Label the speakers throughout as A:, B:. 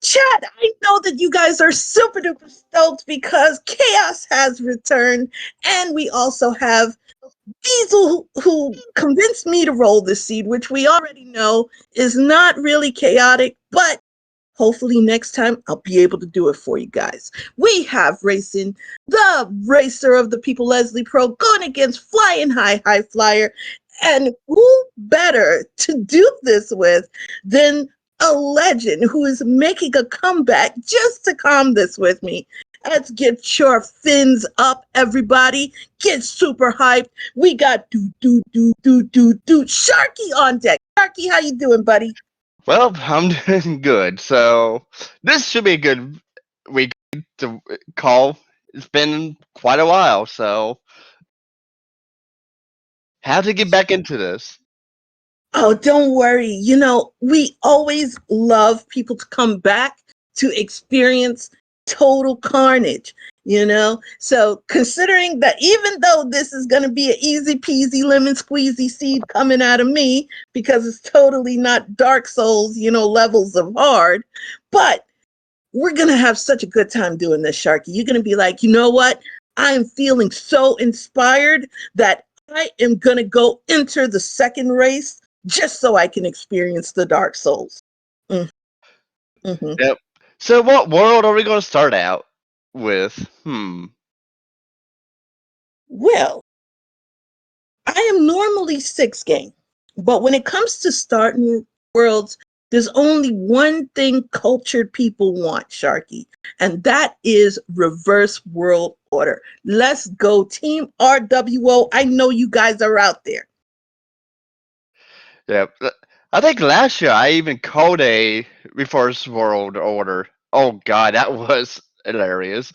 A: Chat, I know that you guys are super duper stoked because Chaos has returned, and we also have Diesel who convinced me to roll this seed, which we already know is not really chaotic, but hopefully next time I'll be able to do it for you guys. We have Racing, the racer of the people, Leslie Pro, going against Flying High Flyer. And who better to do this with than a legend who is making a comeback just to calm this with me. Let's get your fins up, everybody. Get super hyped. We got Sharky on deck. Sharky, how you doing, buddy?
B: Well, I'm doing good. So this should be a good week to call. It's been quite a while, so how to get back into this?
A: Oh, don't worry. You know, we always love people to come back to experience total carnage, you know? So, considering that even though this is going to be an easy peasy lemon squeezy seed coming out of me because it's totally not Dark Souls, you know, levels of hard, but we're going to have such a good time doing this, Sharky. You're going to be like, you know what? I'm feeling so inspired that I am going to go enter the second race just so I can experience the Dark Souls. Mm-hmm.
B: Yep. So what world are we going to start out with?
A: Well, I am normally 6 game, but when it comes to starting worlds, there's only one thing cultured people want, Sharky, and that is reverse world order. Let's go, Team RWO. I know you guys are out there.
B: Yep. I think last year I even called a reverse world order. Oh god, that was hilarious.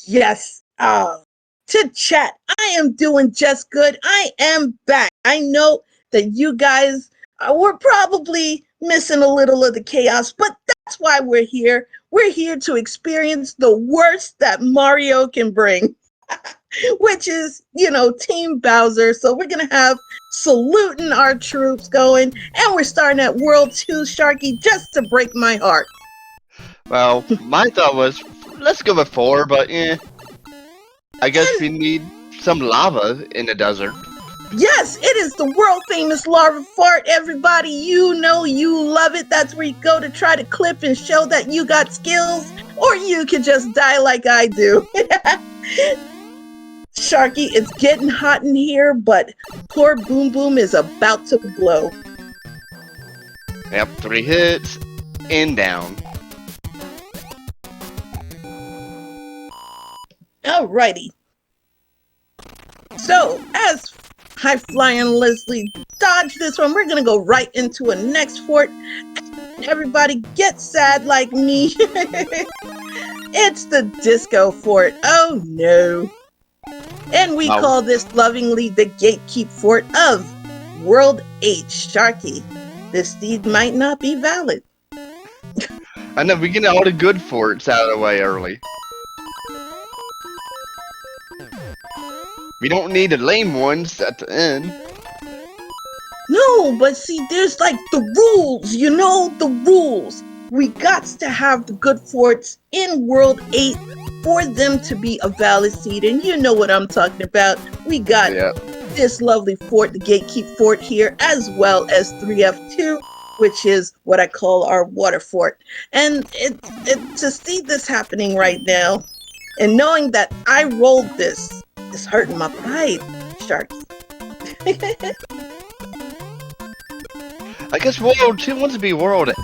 A: Yes. To chat, I am doing just good. I am back. I know that you guys were probably missing a little of the chaos, but that's why we're here. We're here to experience the worst that Mario can bring, which is, you know, Team Bowser. So we're going to have saluting our troops going, and we're starting at World 2, Sharky, just to break my heart.
B: Well, my thought was let's go with 4, but I guess we need some lava in the desert.
A: Yes, it is the world famous lava fart, everybody. You know you love it. That's where you go to try to clip and show that you got skills, or you can just die like I do. Sharky, it's getting hot in here, but poor Boom Boom is about to blow.
B: Yep, 3 hits and down.
A: Alrighty. So, as High Flying Leslie dodge this one, we're gonna go right into a next fort. Everybody get sad like me. It's the Disco Fort. Oh no. And we call this lovingly the Gatekeep Fort of World H. Sharky. This deed might not be valid.
B: I know, we get all the good forts out of the way early. We don't need the lame ones at the end.
A: No, but see, there's like the rules, you know, the rules. We got to have the good forts in World 8 for them to be a valid seed, and you know what I'm talking about. We got this lovely fort, the Gatekeep Fort here, as well as 3F2, which is what I call our water fort. And to see this happening right now, and knowing that I rolled this, is hurting my pride, Sharky.
B: I guess World 2 wants to be World 8.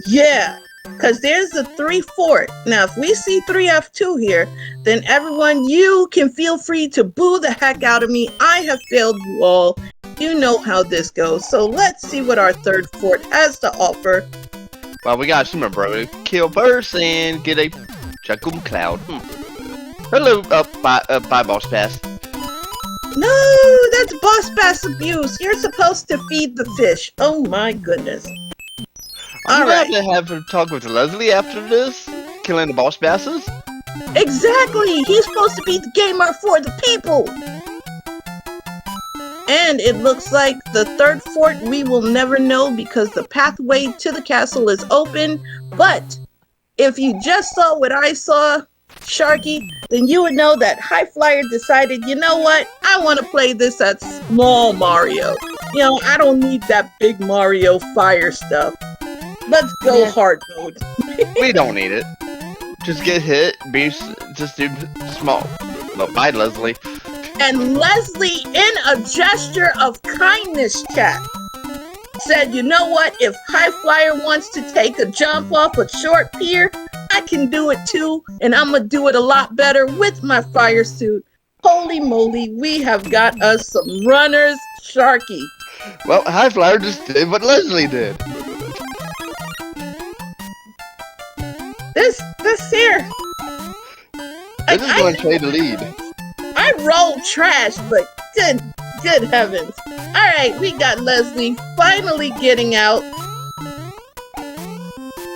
A: Yeah, because there's a 3 fort. Now, if we see 3F2 here, then everyone, you can feel free to boo the heck out of me. I have failed you all. You know how this goes. So let's see what our third fort has to offer.
B: Well, we got some bro. Kill first and get a Chacum Cloud. Hello, bye, Boss Pass.
A: No, that's Boss Pass abuse. You're supposed to feed the fish. Oh my goodness.
B: I'm going to have to talk with Leslie after this, killing the Boss Passes.
A: Exactly. He's supposed to be the gamer for the people. And it looks like the third fort we will never know because the pathway to the castle is open. But if you just saw what I saw, Sharky, then you would know that High Flyer decided, you know what? I want to play this at small Mario. You know, I don't need that big Mario fire stuff. Let's go hard mode.
B: We don't need it. Just get hit, just do small. No, bye, Leslie.
A: And Leslie, in a gesture of kindness, chat, said, you know what? If High Flyer wants to take a jump off a short pier, I can do it too. And I'm going to do it a lot better with my fire suit. Holy moly, we have got us some runners, Sharky.
B: Well, High Flyer just did what Leslie did.
A: This here.
B: This is going to trade the lead.
A: I rolled trash, but good heavens. All right, we got Leslie finally getting out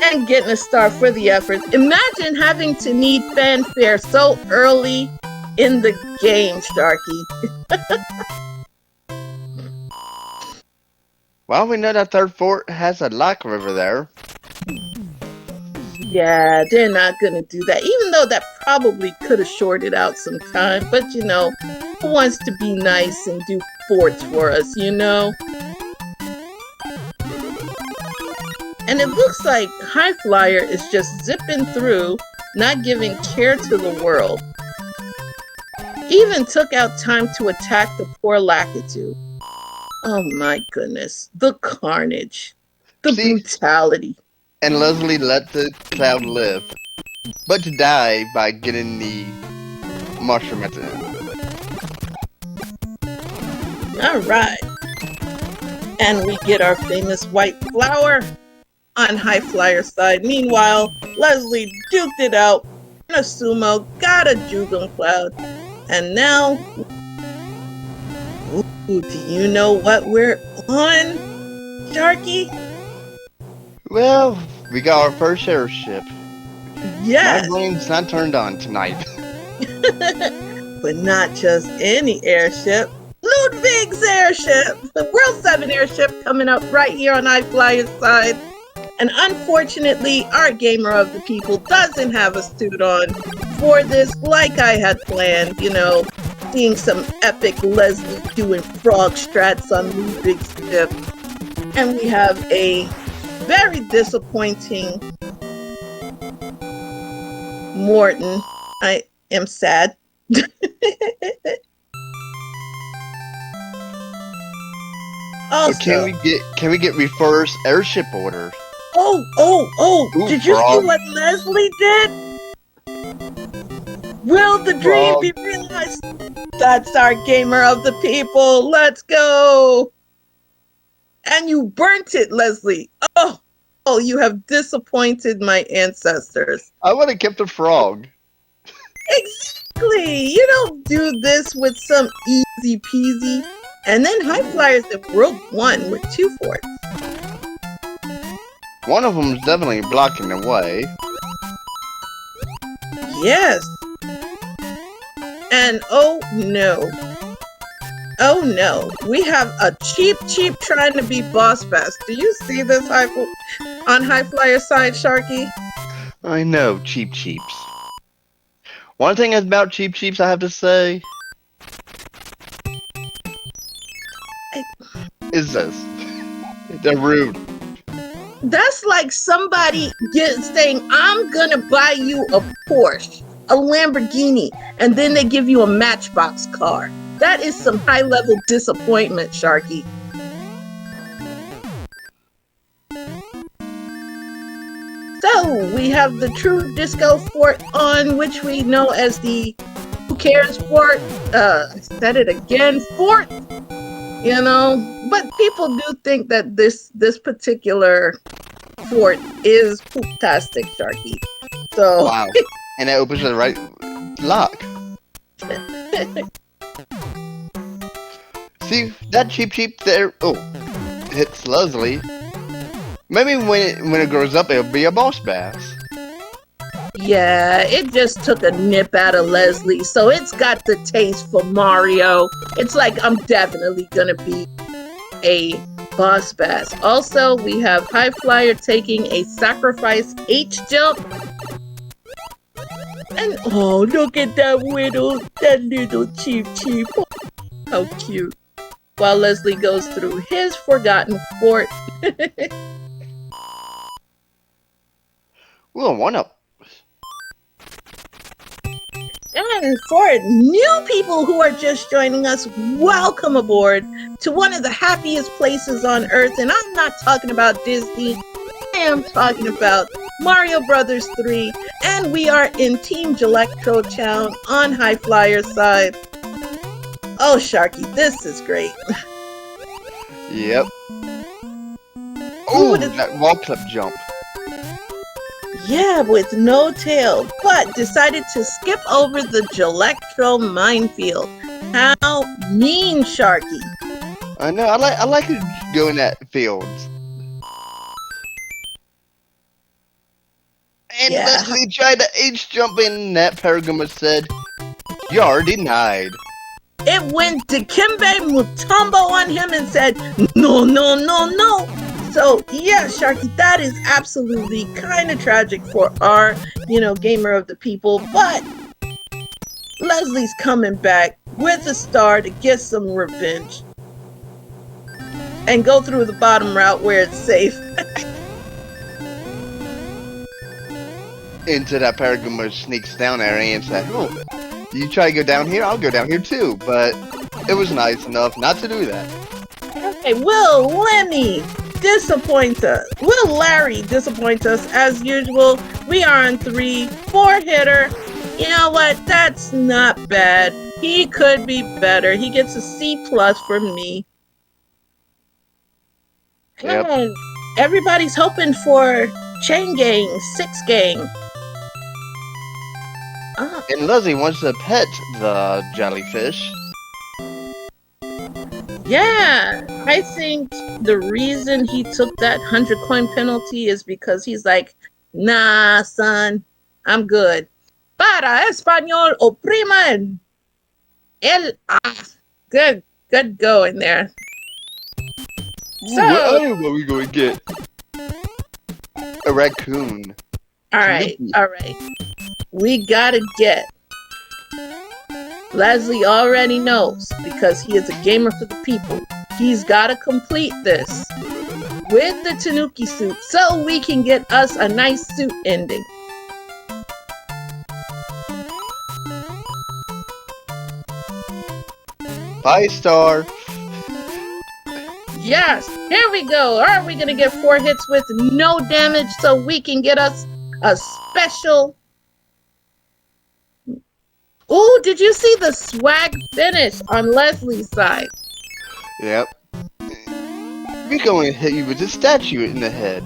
A: and getting a star for the effort. Imagine having to need fanfare so early in the game, Sharky.
B: Well, we know that third fort has a lock river there.
A: Yeah, they're not gonna do that, even though that probably could have shorted out some time. But you know, who wants to be nice and do forts for us, you know? And it looks like High Flyer is just zipping through, not giving care to the world. Even took out time to attack the poor Lakitu. Oh my goodness, the carnage, the brutality.
B: And Leslie let the cloud live, but to die by getting the mushroom at the end.
A: Alright. And we get our famous white flower on High Flyer's side. Meanwhile, Leslie duked it out in a sumo, got a Jugum Cloud, and now... Ooh, do you know what we're on, Sharky?
B: Well, we got our first airship.
A: Yes.
B: My brain's not turned on tonight.
A: But not just any airship. Ludwig's airship! The World 7 airship coming up right here on High Flyer's side. And unfortunately, our gamer of the people doesn't have a suit on for this like I had planned, you know, seeing some epic Leslie doing frog strats on Ludwig's ship. And we have a very disappointing Morton. I am sad. Also,
B: can we get reverse airship orders?
A: Oh!
B: Ooh,
A: did you see what Leslie did? Will the dream be realized? That's our gamer of the people. Let's go. And you burnt it, Leslie. Oh, you have disappointed my ancestors.
B: I would have kept the frog.
A: Exactly. You don't do this with some easy peasy. And then High Flyers in World 1 with 2 forts.
B: One of them is definitely blocking the way.
A: Yes. And oh no. Oh no. We have a cheap trying to be boss fast. Do you see this on High Flyer side, Sharky?
B: I know, cheaps. One thing about cheaps I have to say is this. They're rude.
A: That's like somebody saying, I'm gonna buy you a Porsche, a Lamborghini, and then they give you a Matchbox car. That is some high-level disappointment, Sharky. So, we have the True Disco Fort on, which we know as the Who Cares Fort. I said it again, Fort. You know, but people do think that this particular fort is fantastic, Sharky. So
B: wow, and it opens the right lock. See that cheap there? Oh, hits Leslie. Maybe when it grows up, it'll be a boss bass.
A: Yeah, it just took a nip out of Leslie, so it's got the taste for Mario. It's like I'm definitely gonna be a boss bass. Also, we have High Flyer taking a sacrifice H jump. And oh, look at that little cheep. How cute. While Leslie goes through his forgotten fort.
B: Ooh, one up.
A: And for new people who are just joining us, welcome aboard to one of the happiest places on Earth. And I'm not talking about Disney. I am talking about Mario Brothers 3. And we are in Team Electro Town on High Flyer's side. Oh, Sharky, this is great.
B: Yep. Oh, that wall clip jump.
A: Yeah, with no tail, but decided to skip over the Electro minefield. How mean, Sharky.
B: I know, I like to go in that field. And
A: Yeah.
B: Leslie tried to H jump in, that Paragama said, "You're denied."
A: It went Dikembe Mutombo on him and said, no. So, yeah, Sharky, that is absolutely kind of tragic for our, gamer of the people. But Leslie's coming back with a star to get some revenge. And go through the bottom route where it's safe.
B: Into that Paragama sneaks down there and said, "Oh, you try to go down here, I'll go down here too." But it was nice enough not to do that.
A: Okay, will Lemmy disappoint us? Will Larry disappoint us as usual? We are on 3, 4-hitter. You know what? That's not bad. He could be better. He gets a C+ from me.
B: Yep.
A: And everybody's hoping for Chain Gang, 6 Gang.
B: And Leslie wants to pet the jellyfish.
A: Yeah, I think the reason he took that 100 coin penalty is because he's like, nah, son, I'm good. Para español opriman. Good going there. So,
B: What are we going to get? A raccoon.
A: all right. We gotta get. Leslie already knows because he is a gamer for the people. He's gotta complete this with the Tanuki suit so we can get us a nice suit ending.
B: Five-star.
A: Yes, here we go. Are we gonna get 4 hits with no damage so we can get us a special? Ooh, did you see the swag finish on Leslie's side?
B: Yep. We're going to hit you with a statue in the head.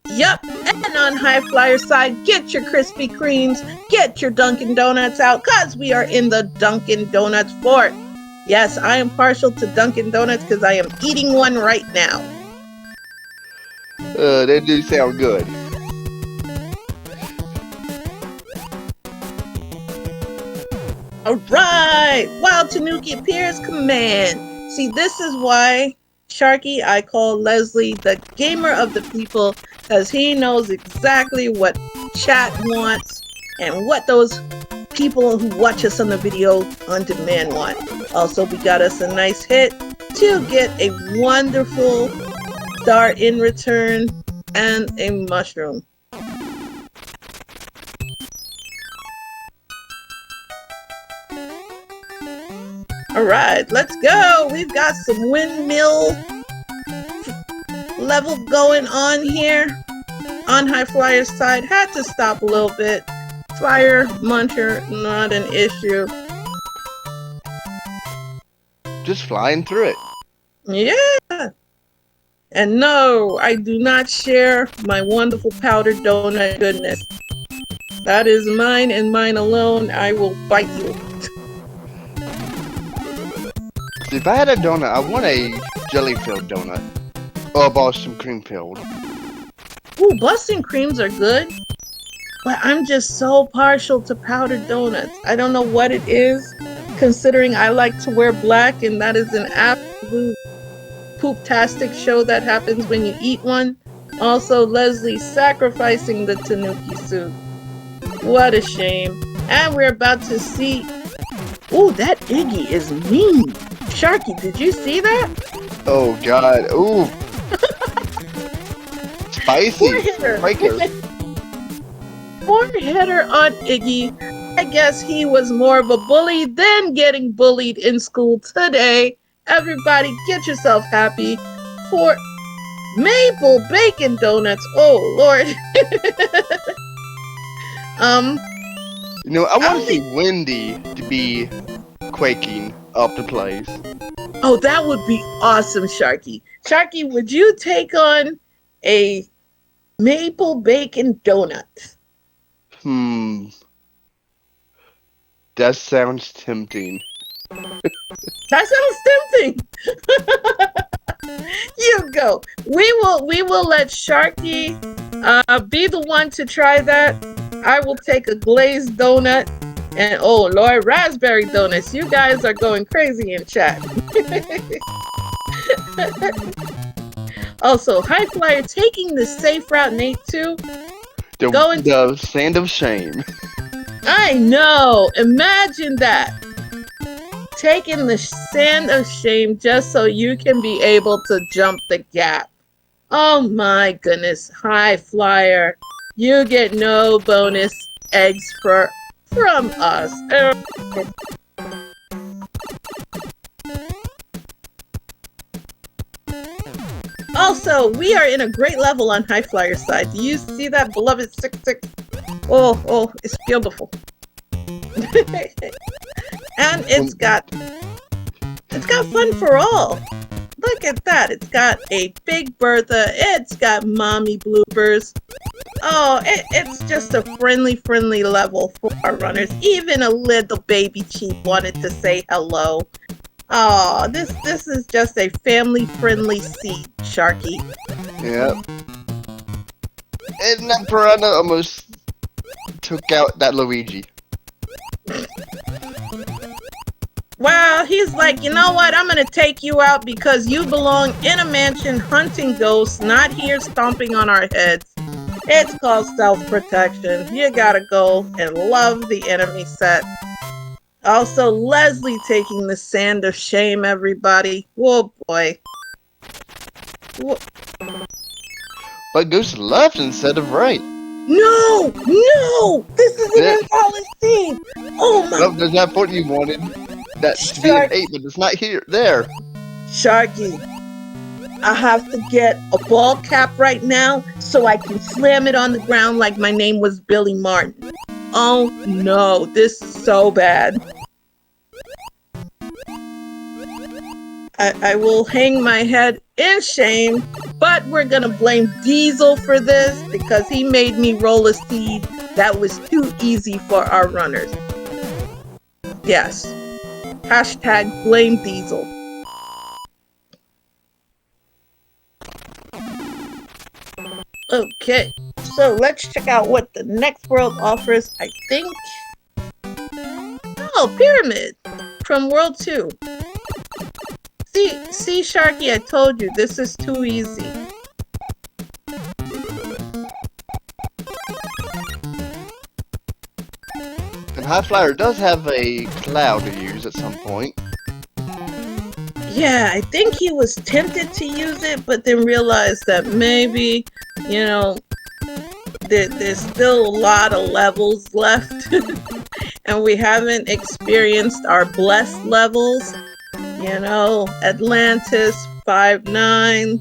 A: Yep, and on High Flyer's side, get your Krispy Kremes, get your Dunkin' Donuts out, cause we are in the Dunkin' Donuts fort. Yes, I am partial to Dunkin' Donuts because I am eating one right now.
B: They do sound good.
A: Alright, Wild Tanuki appears, command. See, this is why, Sharky, I call Leslie the gamer of the people, because he knows exactly what chat wants and what those people who watch us on the video on demand want. Also, we got us a nice hit to get a wonderful star in return and a mushroom. Alright, let's go! We've got some windmill level going on here on High Flyer's side. Had to stop a little bit. Fire muncher, not an issue.
B: Just flying through it.
A: Yeah! And no, I do not share my wonderful powdered donut goodness. That is mine and mine alone. I will bite you.
B: If I had a donut, I want a jelly-filled donut. Or a Boston cream-filled.
A: Ooh, Boston creams are good. But I'm just so partial to powdered donuts. I don't know what it is, considering I like to wear black, and that is an absolute poop-tastic show that happens when you eat one. Also, Leslie sacrificing the Tanuki suit. What a shame. And we're about to see... Ooh, that Iggy is mean. Sharky, did you see that?
B: Oh god. Ooh. Spicy. Breaker.
A: Poor hitter on Iggy. I guess he was more of a bully than getting bullied in school today. Everybody get yourself happy for maple bacon donuts. Oh Lord.
B: You know, I want to see Wendy to be quaking up the place.
A: Oh, that would be awesome, Sharky. Sharky, would you take on a maple bacon donut?
B: That sounds tempting.
A: That sounds tempting. You go. We will let Sharky be the one to try that. I will take a glazed donut. And oh Lord, raspberry donuts. You guys are going crazy in chat. Also, High Flyer taking the safe route, Nate, too.
B: The sand of shame.
A: I know. Imagine that. Taking the sand of shame just so you can be able to jump the gap. Oh my goodness, High Flyer. You get no bonus eggs from us. Also, we are in a great level on High Flyer side. Do you see that, beloved 6-6? Oh, it's beautiful. And it's got fun for all. Look at that. It's got a Big Bertha. It's got mommy bloopers. Oh, it's just a friendly level for our runners. Even a little baby Chief wanted to say hello. Oh, this is just a family-friendly seat, Sharky.
B: Yep. And that piranha almost took out that Luigi.
A: Wow, he's like, you know what? I'm gonna take you out because you belong in a mansion hunting ghosts, not here stomping on our heads. It's called self-protection. You gotta go and love the enemy set. Also, Leslie taking the sand of shame, everybody. Whoa, boy. Whoa.
B: But goes left instead of right.
A: No! This is an invalid scene! Oh my...
B: Well, there's that point you wanted. That to be an 8, but it's not here. There.
A: Sharky, I have to get a ball cap right now so I can slam it on the ground like my name was Billy Martin. Oh no, this is so bad. I will hang my head in shame, but we're gonna blame Diesel for this because he made me roll a seed that was too easy for our runners. Yes. Hashtag blame Diesel. Okay, so let's check out what the next world offers. I think... Oh, Pyramid from World 2. See, Sharky, I told you, this is too easy.
B: And High Flyer does have a cloud to use at some point.
A: Yeah, I think he was tempted to use it, but then realized that maybe, you know, there's still a lot of levels left. And we haven't experienced our blessed levels. You know, Atlantis 5-9,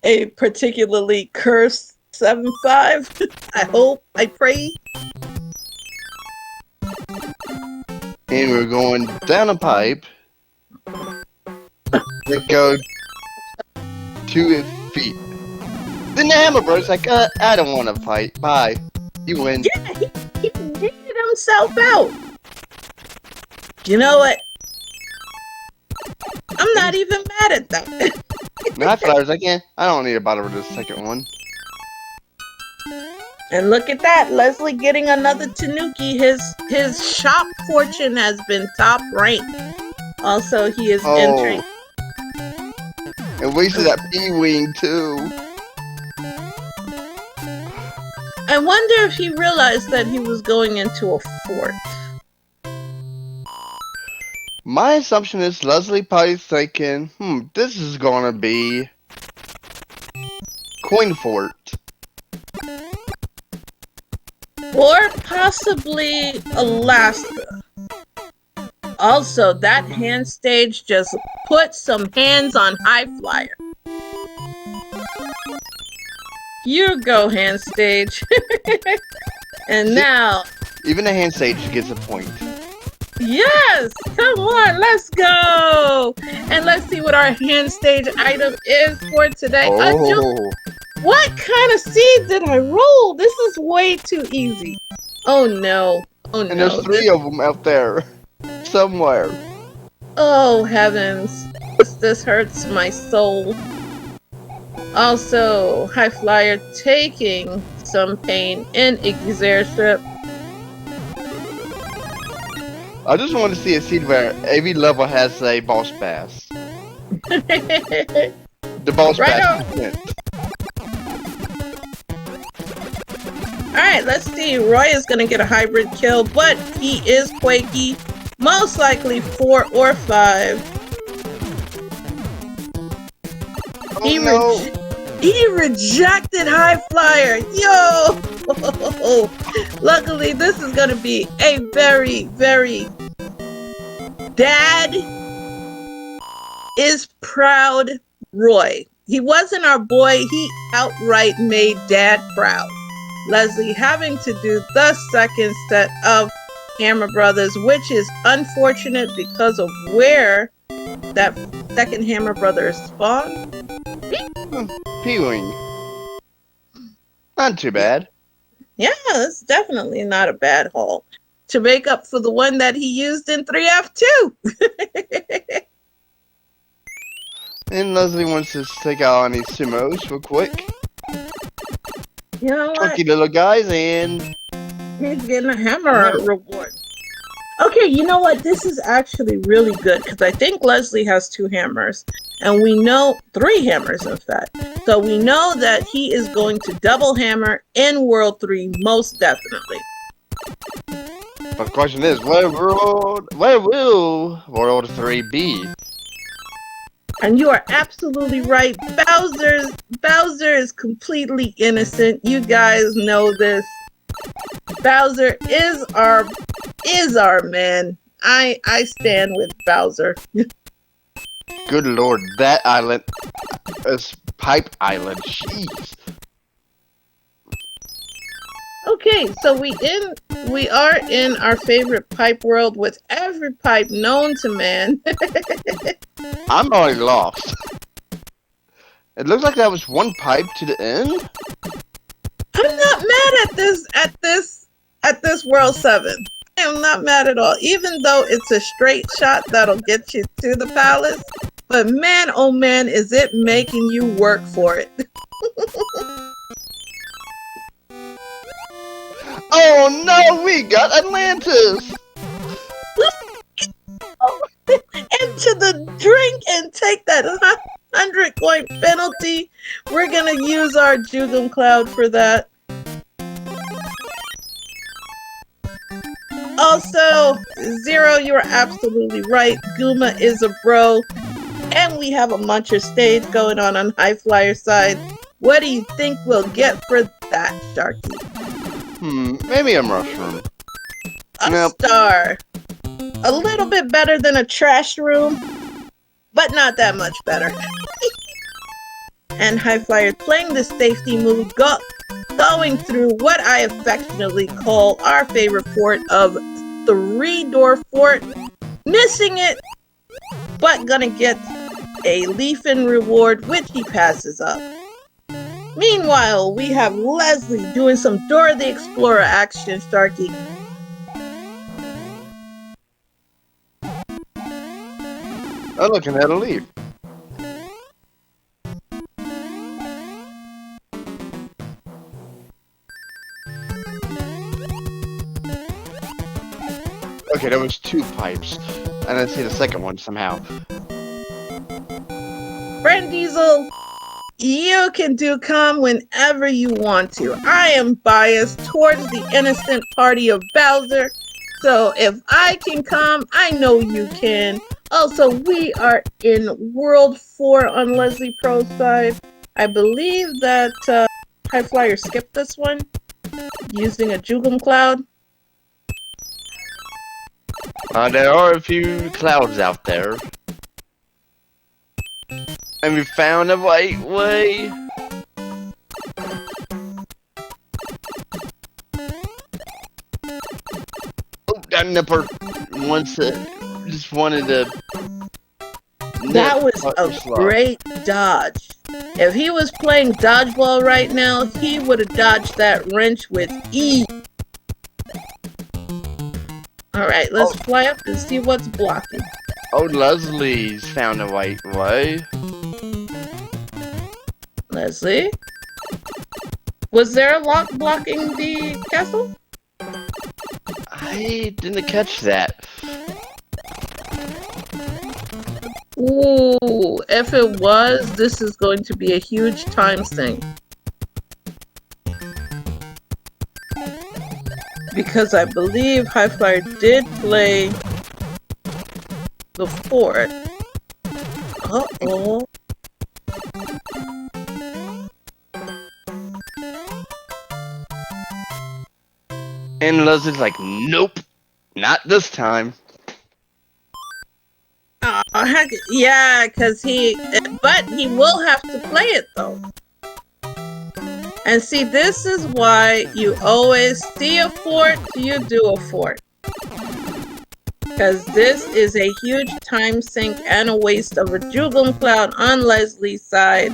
A: a particularly cursed 7-5. I hope, I pray.
B: And we're going down a pipe. We go 2 feet. Then the Hammer Bro's like, I don't want to fight. Bye. You win.
A: Yeah, he figured himself out. You know what? I'm not even mad at them.
B: And High Flyer's like, I don't need to bother with the second one.
A: And look at that, Leslie getting another Tanuki. His shop fortune has been top ranked. Also, he is entering.
B: And we see that P-Wing too.
A: I wonder if he realized that he was going into a fort.
B: My assumption is Leslie probably thinking, this is gonna be Coin Fort.
A: Or possibly Alaska. Also, that hand stage just put some hands on High Flyer. You go, hand stage. And now...
B: Even the hand stage gets a point.
A: Yes! Come on, let's go! And let's see what our hand stage item is for today. What kind of seed did I roll? This is way too easy. Oh no. Oh no.
B: And there's 3 of them out there. Somewhere.
A: Oh heavens. This hurts my soul. Also, High Flyer taking some pain in Iggy's airship.
B: I just want to see a seed where every level has a boss pass. The boss pass.
A: Alright, let's see. Roy is going to get a hybrid kill, but he is Quakey. Most likely 4 or 5. He rejected High Flyer. Yo! Luckily, this is going to be a very, very... Dad is proud Roy. He wasn't our boy. He outright made Dad proud. Leslie having to do the second set of Hammer Brothers, which is unfortunate because of where that second Hammer Brother spawned.
B: P-Wing. Not too bad.
A: Yeah, it's definitely not a bad haul. To make up for the one that he used in 3F2.
B: And Leslie wants to take out on these sumos real quick.
A: You know what?
B: Lucky little guys, and
A: he's getting a hammer reward. Okay, you know what? This is actually really good because I think Leslie has 2 hammers. And we know 3 hammers, in fact. So we know that he is going to double hammer in World 3, most definitely.
B: But the question is, where will World 3 be?
A: And you are absolutely right. Bowser is completely innocent. You guys know this. Bowser is our man. I stand with Bowser.
B: Good lord, that island is Pipe Island. Jeez.
A: Okay, so we are in our favorite pipe world with every pipe known to man.
B: I'm already lost. It looks like that was one pipe to the end.
A: I'm not mad at this World 7. I am not mad at all, even though it's a straight shot that'll get you to the palace. But man, oh man, is it making you work for it.
B: Oh no, we got Atlantis!
A: Into the drink and take that 100 coin penalty. We're gonna use our Jugum Cloud for that. Also, Zero, you are absolutely right. Guma is a bro. And we have a Muncher stage going on High Flyer side. What do you think we'll get for that, Sharky?
B: Maybe a mushroom.
A: A star. A little bit better than a trash room, but not that much better. And High Flyer playing the safety move, going through what I affectionately call our favorite fort of 3-door fort, missing it, but gonna get a leaf-in reward, which he passes up. Meanwhile, we have Leslie doing some Dora the Explorer action, Starkey.
B: I'm looking at a leaf. Okay, there was 2 pipes. I didn't see the second one somehow.
A: Friend Diesel, you can do come whenever you want to. I am biased towards the innocent party of Bowser. So if I can come, I know you can. Also, we are in World 4 on Leslie Pro's side. I believe that High Flyer skipped this one using a Jugum Cloud.
B: There are a few clouds out there. And we found the right way. Oh, that nipper just wanted to.
A: That was a great dodge. If he was playing dodgeball right now, he would have dodged that wrench with ease. Alright, let's fly up and see what's blocking.
B: Oh, Leslie's found the right way.
A: Leslie? Was there a lock blocking the castle?
B: I didn't catch that.
A: Ooh, if it was, this is going to be a huge time sink. Because I believe High Flyer did play the fort. Uh-oh.
B: And Leslie's like, nope, not this time.
A: Heck, yeah, because but he will have to play it though. And see, this is why you always see a fort, you do a fort. Because this is a huge time sink and a waste of a Jugum Cloud on Leslie's side.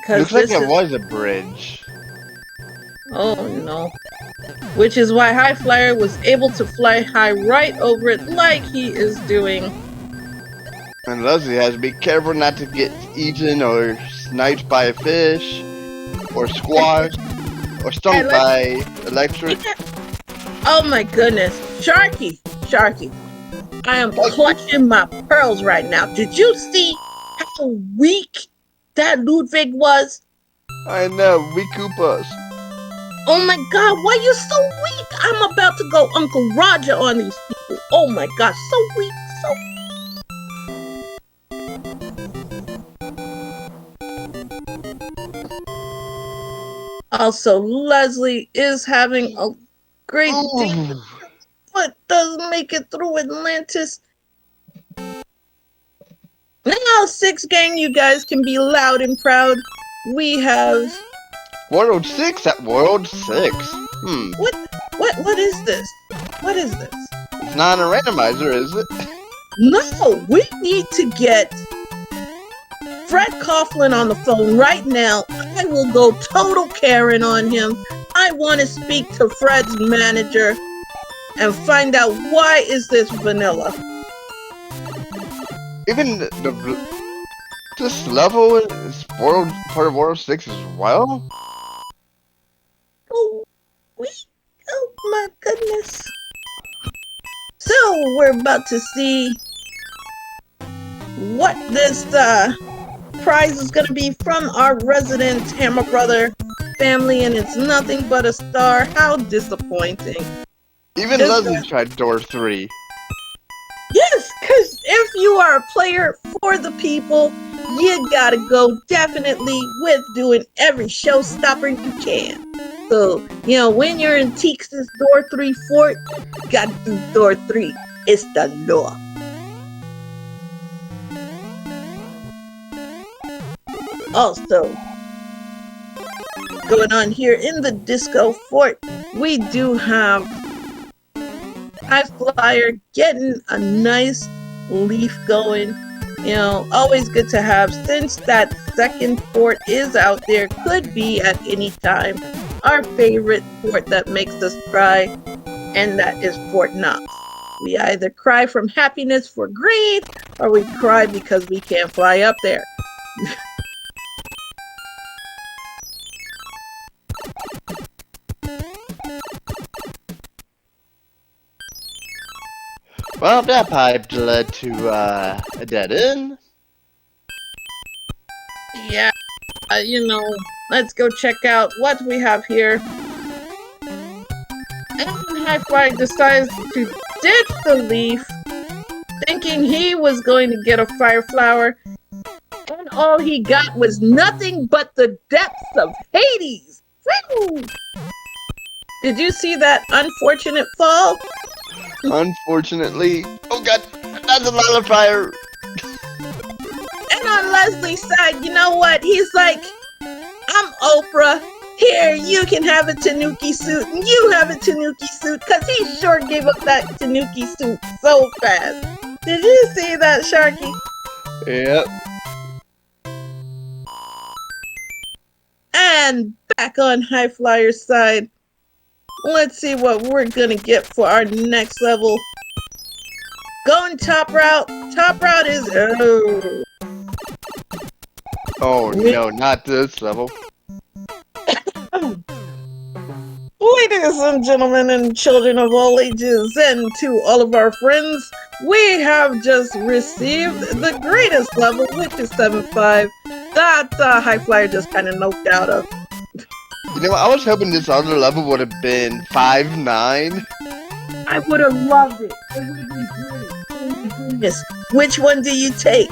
B: Looks like it was a bridge.
A: Oh no. Which is why High Flyer was able to fly high right over it like he is doing.
B: And Leslie has to be careful not to get eaten or sniped by a fish, or squashed, or stung by electric.
A: Oh my goodness. Sharky! Sharky. I am clutching my pearls right now. Did you see how weak that Ludwig was?
B: I know, we Koopas.
A: Oh my god, why you so weak? I'm about to go Uncle Roger on these people. Oh my god, so weak, so weak. Also, Leslie is having a great day, but doesn't make it through Atlantis. Now, 6 gang, you guys can be loud and proud. We have...
B: World 6 at World 6.
A: What is this? What is this?
B: It's not a randomizer, is it?
A: No, we need to get Fred Coughlin on the phone right now. I will go total Karen on him. I want to speak to Fred's manager and find out why is this vanilla.
B: Even this level is part of World 6 as well?
A: Oh my goodness. So we're about to see what this prize is going to be from our resident Hammer Brother family, and it's nothing but a star. How disappointing.
B: Even Leslie tried door 3.
A: Yes, because if you are a player for the people, you gotta go definitely with doing every showstopper you can. So, you know, when you're in Teeks' door 3 fort, you gotta do door 3. It's the law. Also, going on here in the Disco Fort, we do have High Flyer getting a nice leaf going. You know, always good to have, since that second fort is out there, could be at any time our favorite fort that makes us cry, and that is Fort Knox. We either cry from happiness for greed, or we cry because we can't fly up there.
B: Well, that pipe led to a dead end.
A: Yeah, let's go check out what we have here. And Hi-Fi decides to ditch the leaf, thinking he was going to get a fire flower, and all he got was nothing but the depths of Hades. Woo! Did you see that unfortunate fall?
B: Unfortunately, oh god, that's a lot of fire.
A: And on Leslie's side, you know what? He's like, I'm Oprah. Here, you can have a Tanuki suit, and you have a Tanuki suit, because he sure gave up that Tanuki suit so fast. Did you see that, Sharky?
B: Yep.
A: And back on High Flyer's side, let's see what we're gonna get for our next level. Going top route. Top route is
B: Oh no, not this level.
A: Ladies and gentlemen and children of all ages, and to all of our friends, we have just received the greatest level, which is 7-5. That High Flyer just kind of noped out of.
B: You know, I was hoping this other level would have been 5-9.
A: I would have loved it. It would have been great. Oh my goodness. Which one do you take?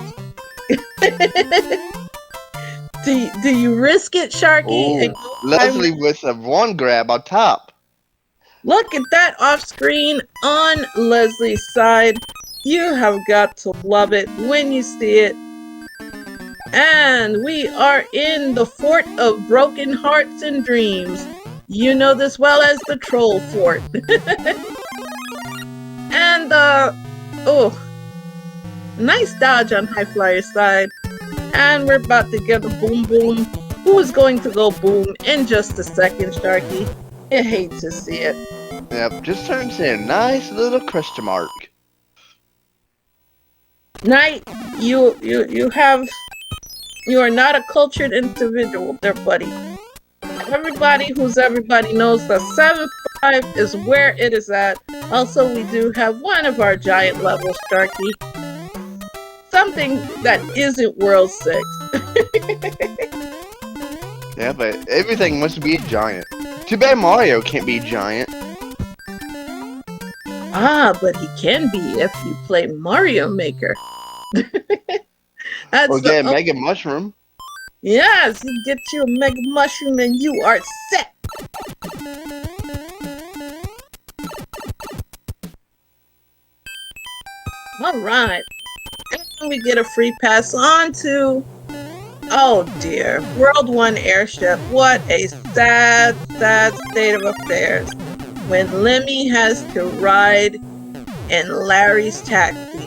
A: Do you risk it, Sharky?
B: Oh, Leslie with a one grab on top.
A: Look at that off screen on Leslie's side. You have got to love it when you see it. And we are in the Fort of Broken Hearts and Dreams. You know this well as the Troll Fort. And, oh, nice dodge on High Flyer's side. And we're about to get a boom boom. Who's going to go boom in just a second, Sharky? I hate to see it.
B: Yep, just turns in a nice little question mark.
A: Knight, you are not a cultured individual there, buddy. Everybody knows that 7-5 is where it is at. Also, we do have one of our giant levels, Sharky. Something that isn't World 6.
B: Yeah, but everything must be a giant. Too bad Mario can't be giant.
A: Ah, but he can be if you play Mario Maker.
B: Or get a Mega Mushroom.
A: Yes, you get you a Mega Mushroom and you are set. Alright. And we get a free pass on to, oh dear, World 1 Airship. What a sad, sad state of affairs when Lemmy has to ride in Larry's taxi.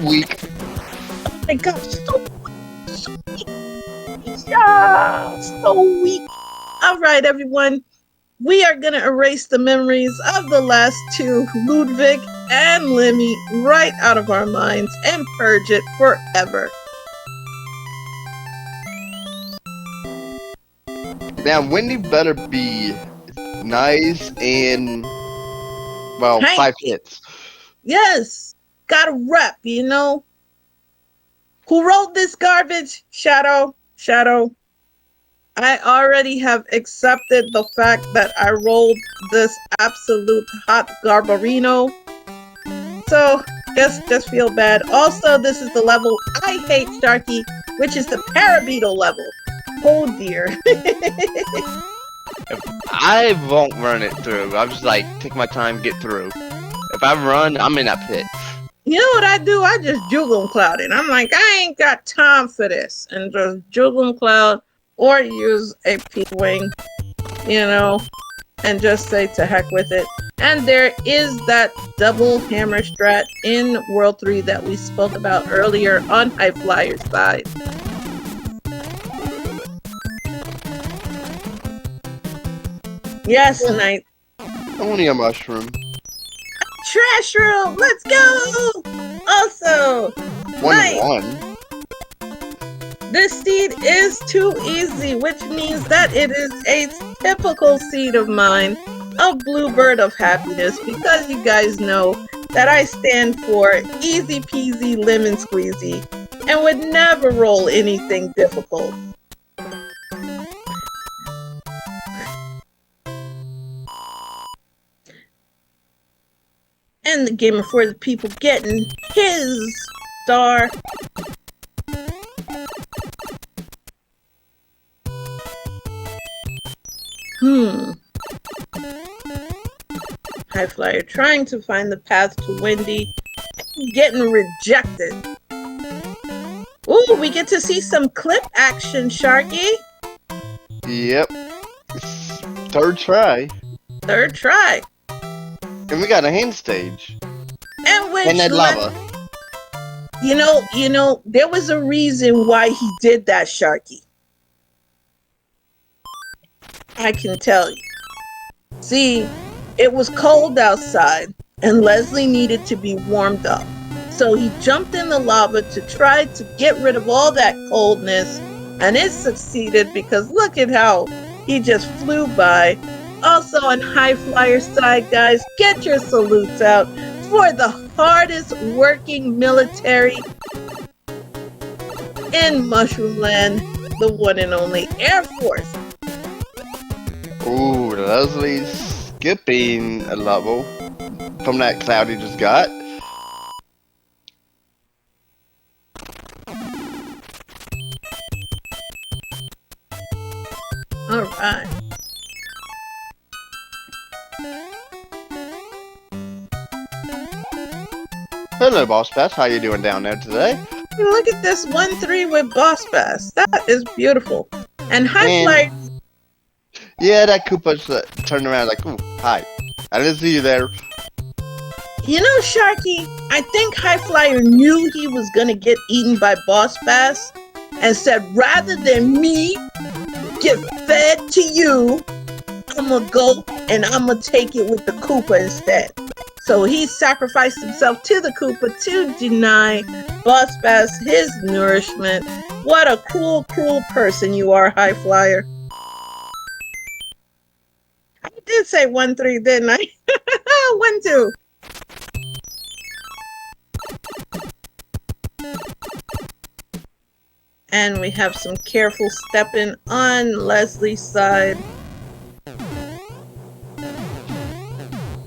B: Weak.
A: Oh my gosh, so weak. Yeah, so weak. Alright, everyone. We are going to erase the memories of the last two, Ludwig and Lemmy, right out of our minds and purge it forever.
B: Now, Wendy better be nice and, well,
A: Hank.
B: 5 hits.
A: Yes, got a rep, you know. Who wrote this garbage? Shadow. I already have accepted the fact that I rolled this absolute hot garbarino. So, just feel bad. Also, this is the level I hate, Sharky, which is the Parabeetle level. Oh dear.
B: I won't run it through. I'll just like take my time, get through. If I run, I'm in that pit.
A: You know what I do? I just juggle cloud it. I'm like, I ain't got time for this. And just juggle cloud or use a P-Wing, you know, and just say to heck with it. And there is that double hammer strat in World 3 that we spoke about earlier on High Flyer's side. Yes, Knight.
B: Only a mushroom.
A: Trash room, let's go! Also,
B: 1-1.
A: This seed is too easy, which means that it is a typical seed of mine, a bluebird of happiness, because you guys know that I stand for easy peasy lemon squeezy and would never roll anything difficult. And the gamer for the people getting his star. High Flyer trying to find the path to Wendy, getting rejected. Ooh, we get to see some clip action, Sharky.
B: Yep. Third try.
A: Third try.
B: And we got a hand stage.
A: And
B: that lava.
A: You know, there was a reason why he did that, Sharky. I can tell you. See, it was cold outside, and Leslie needed to be warmed up. So he jumped in the lava to try to get rid of all that coldness, and it succeeded because look at how he just flew by. Also on High Flyer's side, guys, get your salutes out for the hardest working military in Mushroom Land, the one and only Air Force.
B: Ooh, Leslie's skipping a level from that cloud he just got.
A: All right.
B: Hello, Boss Bass. How you doing down there today?
A: Look at this 1-3 with Boss Bass. That is beautiful. And High Flyer.
B: Yeah, that Koopa's turned around like, ooh, hi. I didn't see you there.
A: You know, Sharky, I think High Flyer knew he was going to get eaten by Boss Bass and said, rather than me get fed to you, I'm going to go and I'm going to take it with the Koopa instead. So he sacrificed himself to the Koopa to deny Boss Bass his nourishment. What a cruel, cruel person you are, High Flyer. I did say 1-3, didn't I? 1-2. And we have some careful stepping on Leslie's side.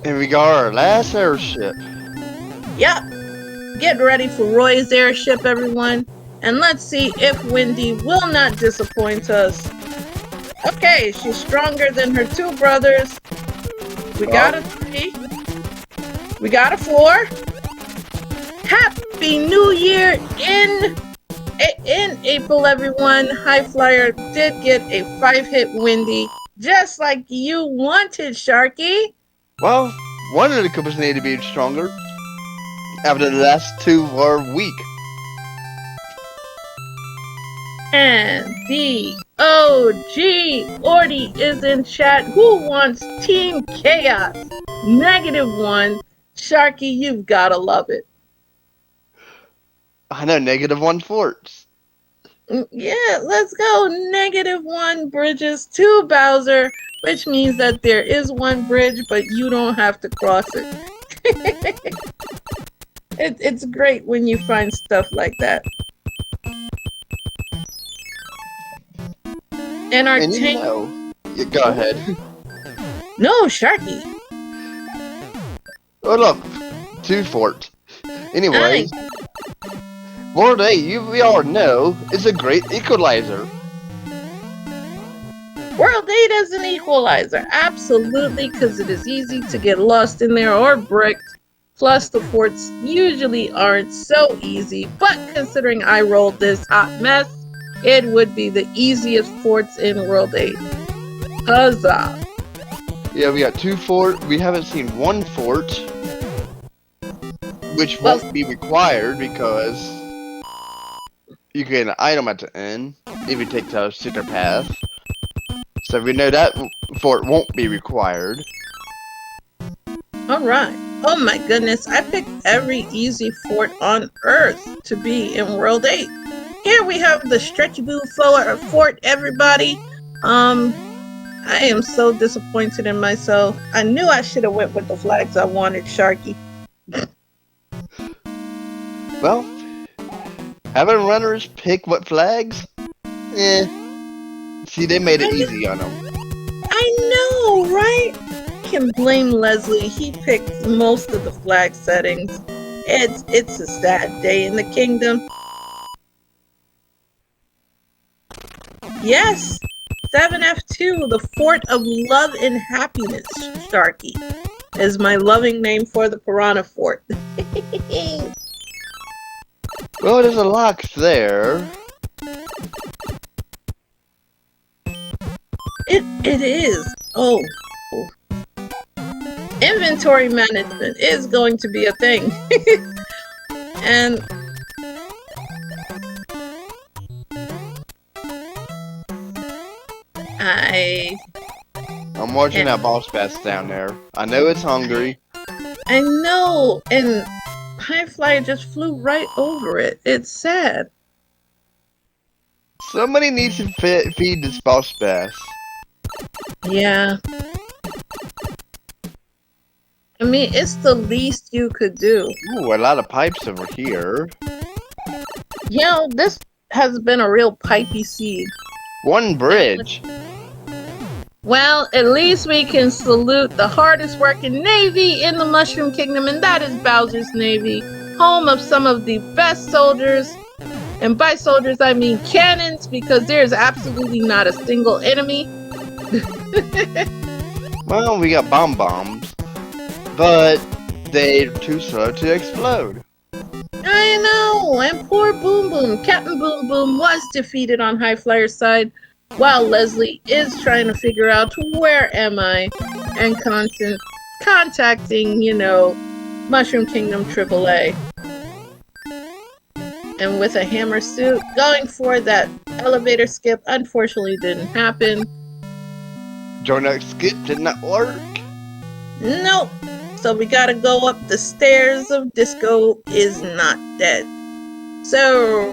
B: And we got our last airship.
A: Yep. Get ready for Roy's airship, everyone. And let's see if Wendy will not disappoint us. Okay, she's stronger than her two brothers. We got a 3. We got a 4. Happy New Year in April, everyone. High Flyer did get a 5-hit Wendy, just like you wanted, Sharky.
B: Well, one of the Koopas need to be stronger. After the last 2 were weak.
A: And the OG Orty is in chat. Who wants Team Chaos? -1. Sharky, you've gotta love it.
B: I know, -1 forts.
A: Yeah, let's go. -1 bridges to Bowser, which means that there is one bridge, but you don't have to cross it. It's great when you find stuff like that. And our
B: And
A: tank.
B: you go ahead.
A: No, Sharky.
B: Oh look, 2 forts. Anyway, World 8, we all know, is a great equalizer.
A: World 8 is an equalizer, absolutely, because it is easy to get lost in there or bricked. Plus, the forts usually aren't so easy, but considering I rolled this hot mess, it would be the easiest forts in World 8. Huzzah!
B: Yeah, we got 2 forts. We haven't seen 1 fort, which won't be required because you get an item at the end if you take the secret path. So we know that fort won't be required.
A: Alright. Oh my goodness, I picked every easy fort on Earth to be in World 8. Here we have the Stretchy Boo Fort, everybody. I am so disappointed in myself. I knew I should have went with the flags I wanted, Sharky.
B: Well, having runners pick what flags? Eh. See, they made it easy on them.
A: I know, right? I can blame Leslie. He picked most of the flag settings. It's a sad day in the kingdom. Yes, 7F2, the Fort of Love and Happiness, Sharky, is my loving name for the Piranha Fort.
B: Well, there's a lock there.
A: It is. Oh. Inventory management is going to be a thing. And
B: I'm watching that boss bass down there. I know it's hungry.
A: I know, and High Flyer just flew right over it. It's sad.
B: Somebody needs to feed this boss bass.
A: Yeah. I mean, it's the least you could do.
B: Ooh, a lot of pipes over here.
A: You know, this has been a real pipey seed.
B: One bridge.
A: Well, at least we can salute the hardest working Navy in the Mushroom Kingdom, and that is Bowser's Navy, home of some of the best soldiers. And by soldiers, I mean cannons, because there's absolutely not a single enemy.
B: Well, we got bombs, but they're too slow to explode.
A: I know, and poor Boom Boom. Captain Boom Boom was defeated on High Flyer's side, while Leslie is trying to figure out where am I, and contacting, you know, Mushroom Kingdom AAA. And with a hammer suit, going for that elevator skip unfortunately didn't happen.
B: Donut skip did not work.
A: Nope. So we gotta go up the stairs of Disco is not dead. So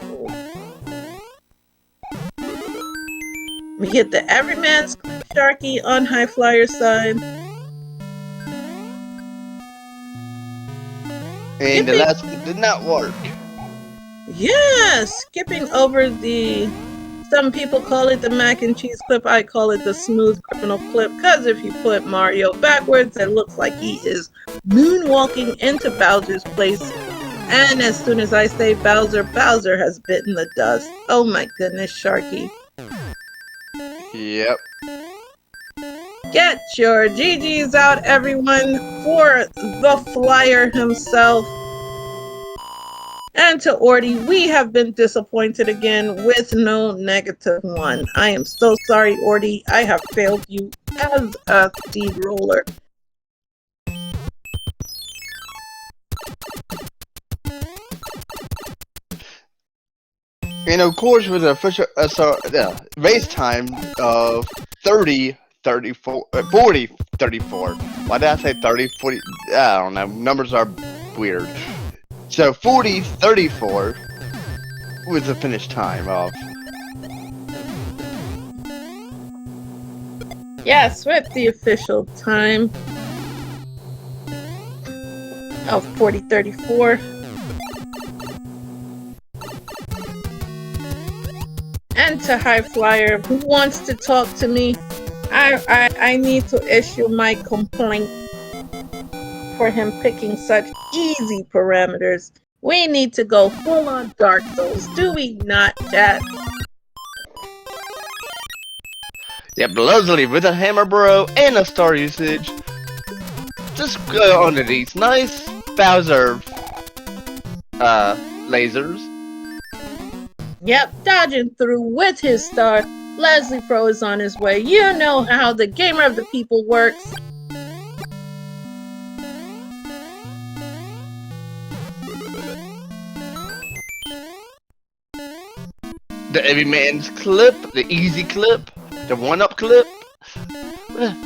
A: we get the Everyman's Sharky on High Flyer's side.
B: And the last skip did not work.
A: Yeah, skipping over the, some people call it the mac and cheese clip, I call it the smooth criminal clip, because if you put Mario backwards, it looks like he is moonwalking into Bowser's place. And as soon as I say Bowser, Bowser has bitten the dust. Oh my goodness, Sharky.
B: Yep.
A: Get your GGs out, everyone, for the Flyer himself. And to Orty, we have been disappointed again with no -1. I am so sorry, Orty. I have failed you as a seed roller.
B: And of course, with the official race time of 40, 34. Why did I say 30, 40? I don't know. Numbers are weird. So 40:34 was the finish time of.
A: Yes, with the official time of 40:34. And to High Flyer, who wants to talk to me, I need to issue my complaint for him picking such easy parameters. We need to go full on Dark Souls, do we not, chat?
B: Yep, Leslie with a hammer bro and a star usage. Just go onto these nice Bowser lasers.
A: Yep, dodging through with his star. Leslie Pro is on his way. You know how the Gamer of the People works.
B: The Everyman's clip, the easy clip, the one-up clip,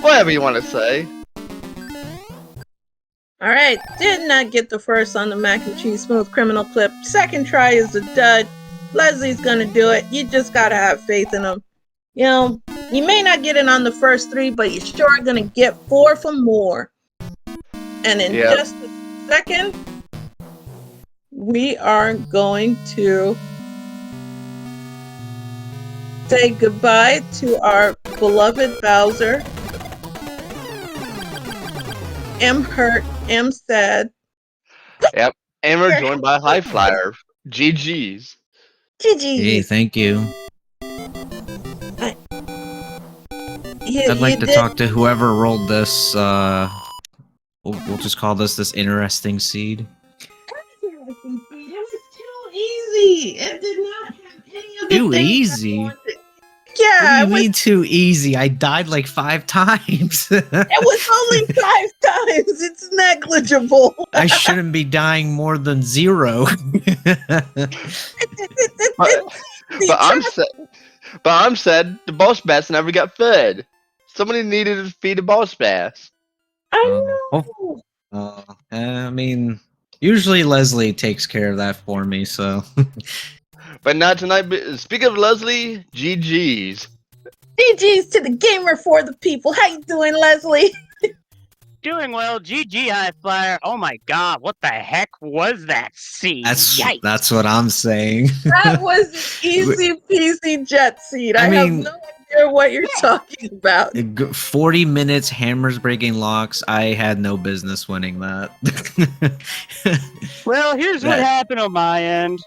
B: whatever you want to say.
A: Alright, did not get the first on the mac and cheese smooth criminal clip. Second try is a dud. Leslie's gonna do it. You just gotta have faith in him. You know, You may not get it on the first 3, but you're sure gonna get 4 for more. And in just a second, we are going to say goodbye to our beloved Bowser. Am hurt, am sad.
B: Yep. And we're joined by High Flyer. GG's.
A: GG.
C: Hey, thank you. I'd like to talk to whoever rolled this, we'll just call this interesting seed.
A: It was too easy. It did not have any of the
C: Too
A: things
C: easy?
A: I wanted. Yeah,
C: What do you mean too easy? I died like 5 times.
A: It was only 5 times. It's negligible.
C: I shouldn't be dying more than 0.
B: But I'm sad the boss bass never got fed. Somebody needed to feed the boss bass.
A: I know.
C: I mean, usually Leslie takes care of that for me, so.
B: But not tonight. Speaking of Leslie, GG's.
A: GG's to the gamer for the people. How you doing, Leslie?
D: Doing well. GG, High Flyer. Oh my god, what the heck was that seed?
C: That's what I'm saying.
A: That was an easy peasy jet seed. I have no idea what you're talking about.
C: 40 minutes, hammers breaking locks. I had no business winning that.
D: Well, here's what happened on my end.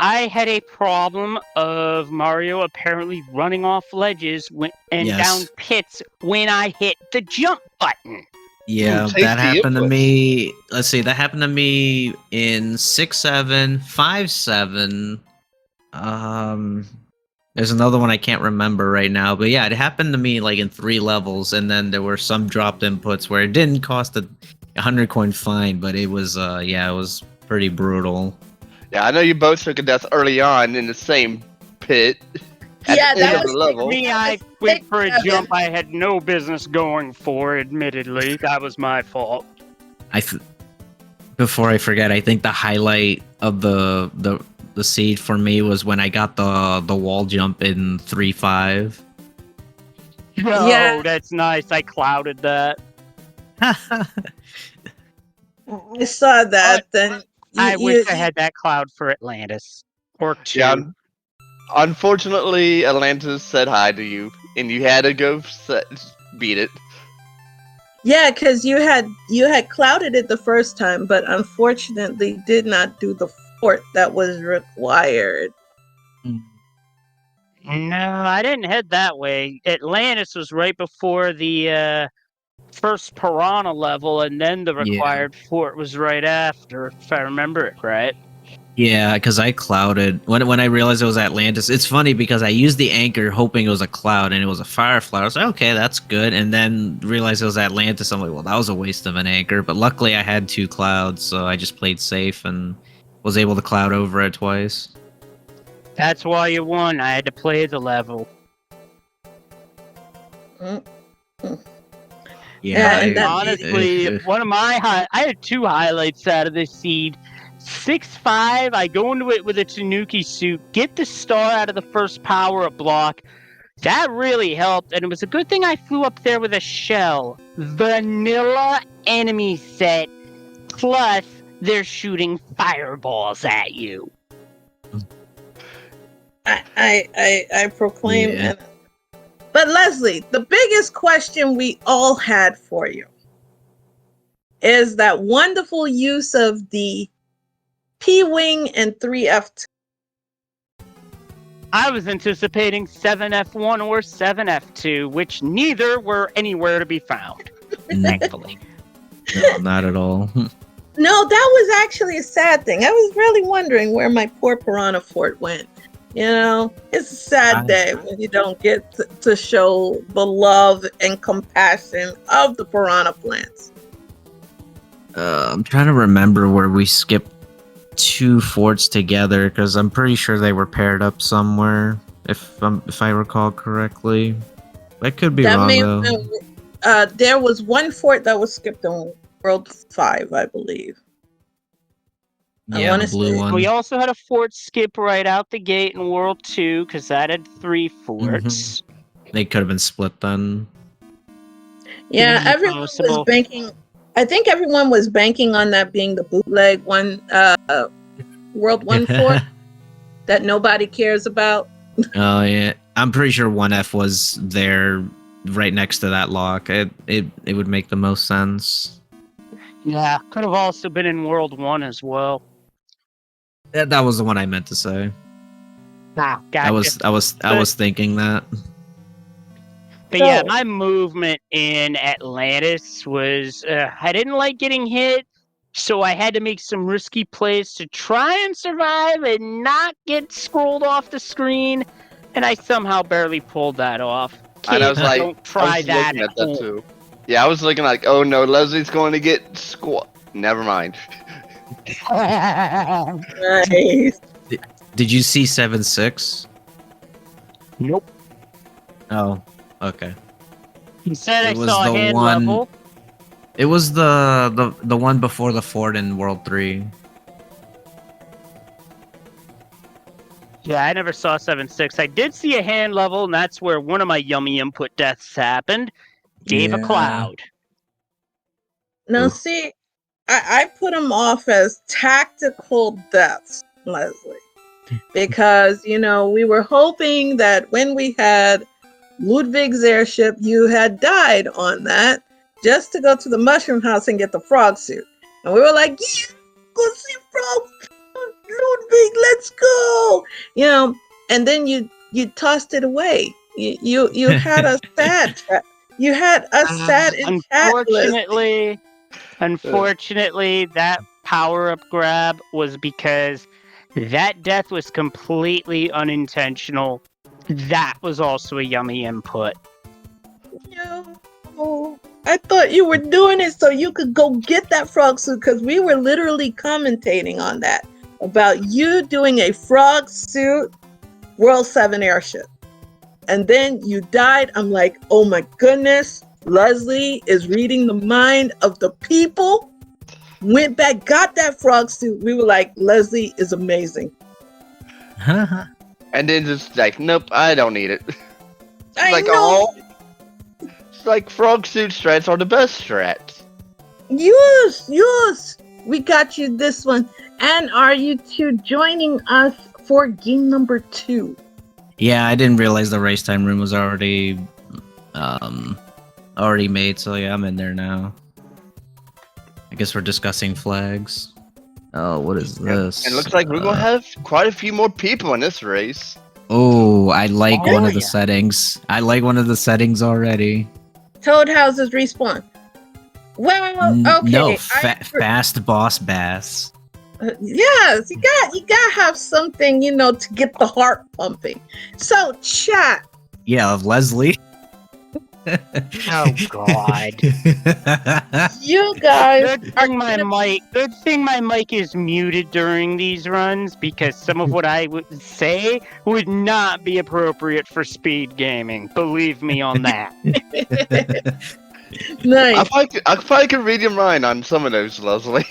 D: I had a problem of Mario apparently running off ledges down pits when I hit the jump button.
C: Yeah, that happened to me. Let's see, that happened to me in 6-7, 5-7. There's another one I can't remember right now, but yeah, it happened to me like in 3 levels, and then there were some dropped inputs where it didn't cost a 100 coin fine, but it was it was pretty brutal.
B: Yeah, I know you both took a death early on in the same pit.
A: Yeah, that was
B: level.
D: Me, I went for a jump I had no business going for, admittedly. That was my fault.
C: Before I forget, I think the highlight of the seed for me was when I got the wall jump in 3-5.
D: Oh, that's nice. I clouded that.
A: I saw that. Then
D: I wish I had that cloud for Atlantis. Or 2.
B: Yeah, unfortunately, Atlantis said hi to you, and you had to go beat it.
A: Yeah, because you had clouded it the first time, but unfortunately did not do the fort that was required.
D: No, I didn't head that way. Atlantis was right before the first Piranha level, and then the required fort was right after, if I remember it right.
C: Yeah, because I clouded when I realized it was Atlantis. It's funny because I used the anchor hoping it was a cloud, and it was a firefly. I was like, okay, that's good, and then realized it was Atlantis. I'm like, well, that was a waste of an anchor. But luckily, I had 2 clouds, so I just played safe and was able to cloud over it twice.
D: That's why you won. I had to play the level.
C: Yeah,
D: honestly, one of my I had 2 highlights out of this seed. 6-5, I go into it with a Tanuki suit, get the star out of the first power-up block. That really helped, and it was a good thing I flew up there with a shell. Vanilla enemy set, plus they're shooting fireballs at you.
A: I proclaim. Yeah. But Leslie, the biggest question we all had for you is that wonderful use of the P-Wing and 3F2.
D: I was anticipating 7F1 or 7F2, which neither were anywhere to be found, thankfully.
C: No, not at all.
A: No, that was actually a sad thing. I was really wondering where my poor Piranha Fort went. You know, it's a sad day when you don't get to show the love and compassion of the Piranha plants.
C: I'm trying to remember where we skipped 2 forts together, because I'm pretty sure they were paired up somewhere, if I recall correctly. I could be wrong, though.
A: There was 1 fort that was skipped on World 5, I believe.
C: Yeah, the blue one.
D: We also had a fort skip right out the gate in World 2, because that had 3 forts.
C: They could have been split then.
A: Yeah,
D: Mhm,
A: everyone was
D: possible.
A: banking. I think everyone was banking on that being the bootleg one, World 1-4 that nobody cares about.
C: Oh yeah, I'm pretty sure 1F was there right next to that lock. It would make the most sense.
D: Yeah, could have also been in World 1 as well.
C: That was the one I meant to say.
D: Ah, gotcha.
C: I was thinking that.
D: But yeah,
A: So-
D: my movement in Atlantis was I didn't like getting hit, so I had to make some risky plays to try and survive and not get scrolled off the screen, and I somehow barely pulled that off.
B: And I was
D: Kids,
B: like,
D: don't try
B: I was
D: that
B: looking
D: at
B: at that
D: home.
B: too. Yeah, I was looking like, oh no, Leslie's going to get squat. Never mind.
A: Nice.
C: Did you see 7-6?
D: Nope.
C: Oh, okay.
D: Instead, I
C: It was
D: saw
C: the
D: a hand
C: one-
D: level.
C: It was the one before the fort in World 3.
D: Yeah, I never saw 7-6. I did see a hand level, and that's where one of my yummy input deaths happened. Gave a
C: Yeah.
D: cloud.
A: Now,
C: Oof.
A: see, I put them off as tactical deaths, Leslie, because, you know, we were hoping that when we had Ludwig's airship, you had died on that just to go to the mushroom house and get the frog suit. And we were like, yeah, go see frog Ludwig, let's go. You know, and then you tossed it away. You had us sad. You had us sad and chatless.
D: Unfortunately, that power-up grab was because that death was completely unintentional. That was also a yummy input.
A: No, I thought you were doing it so you could go get that frog suit because we were literally commentating on that about you doing a frog suit World 7 airship. And then you died. I'm like, oh my goodness, Leslie is reading the mind of the people. Went back, got that frog suit. We were like, Leslie is amazing.
B: And then just like, nope, I don't need it.
A: I
B: like,
A: know.
B: it's like frog suit strats are the best strats.
A: Yes. We got you this one. And are you two joining us for game number 2?
C: Yeah, I didn't realize the race time room was already made, so yeah, I'm in there now. I guess we're discussing flags. Oh, what is this?
B: And it looks like we're gonna have quite a few more people in this race.
C: Oh, I like
D: Oh,
C: one of the
D: yeah.
C: settings. I like one of the settings already.
A: Toad houses respawn. Well, okay.
C: No, fast boss bass.
A: Yes, you got to have something, you know, to get the heart pumping. So, chat.
C: Yeah, of Leslie.
D: Oh God!
A: You guys
D: Good
A: are
D: thing my mic is muted during these runs because some of what I would say would not be appropriate for speed gaming. Believe me on that.
A: nice.
B: I probably could read your mind on some of those, Leslie.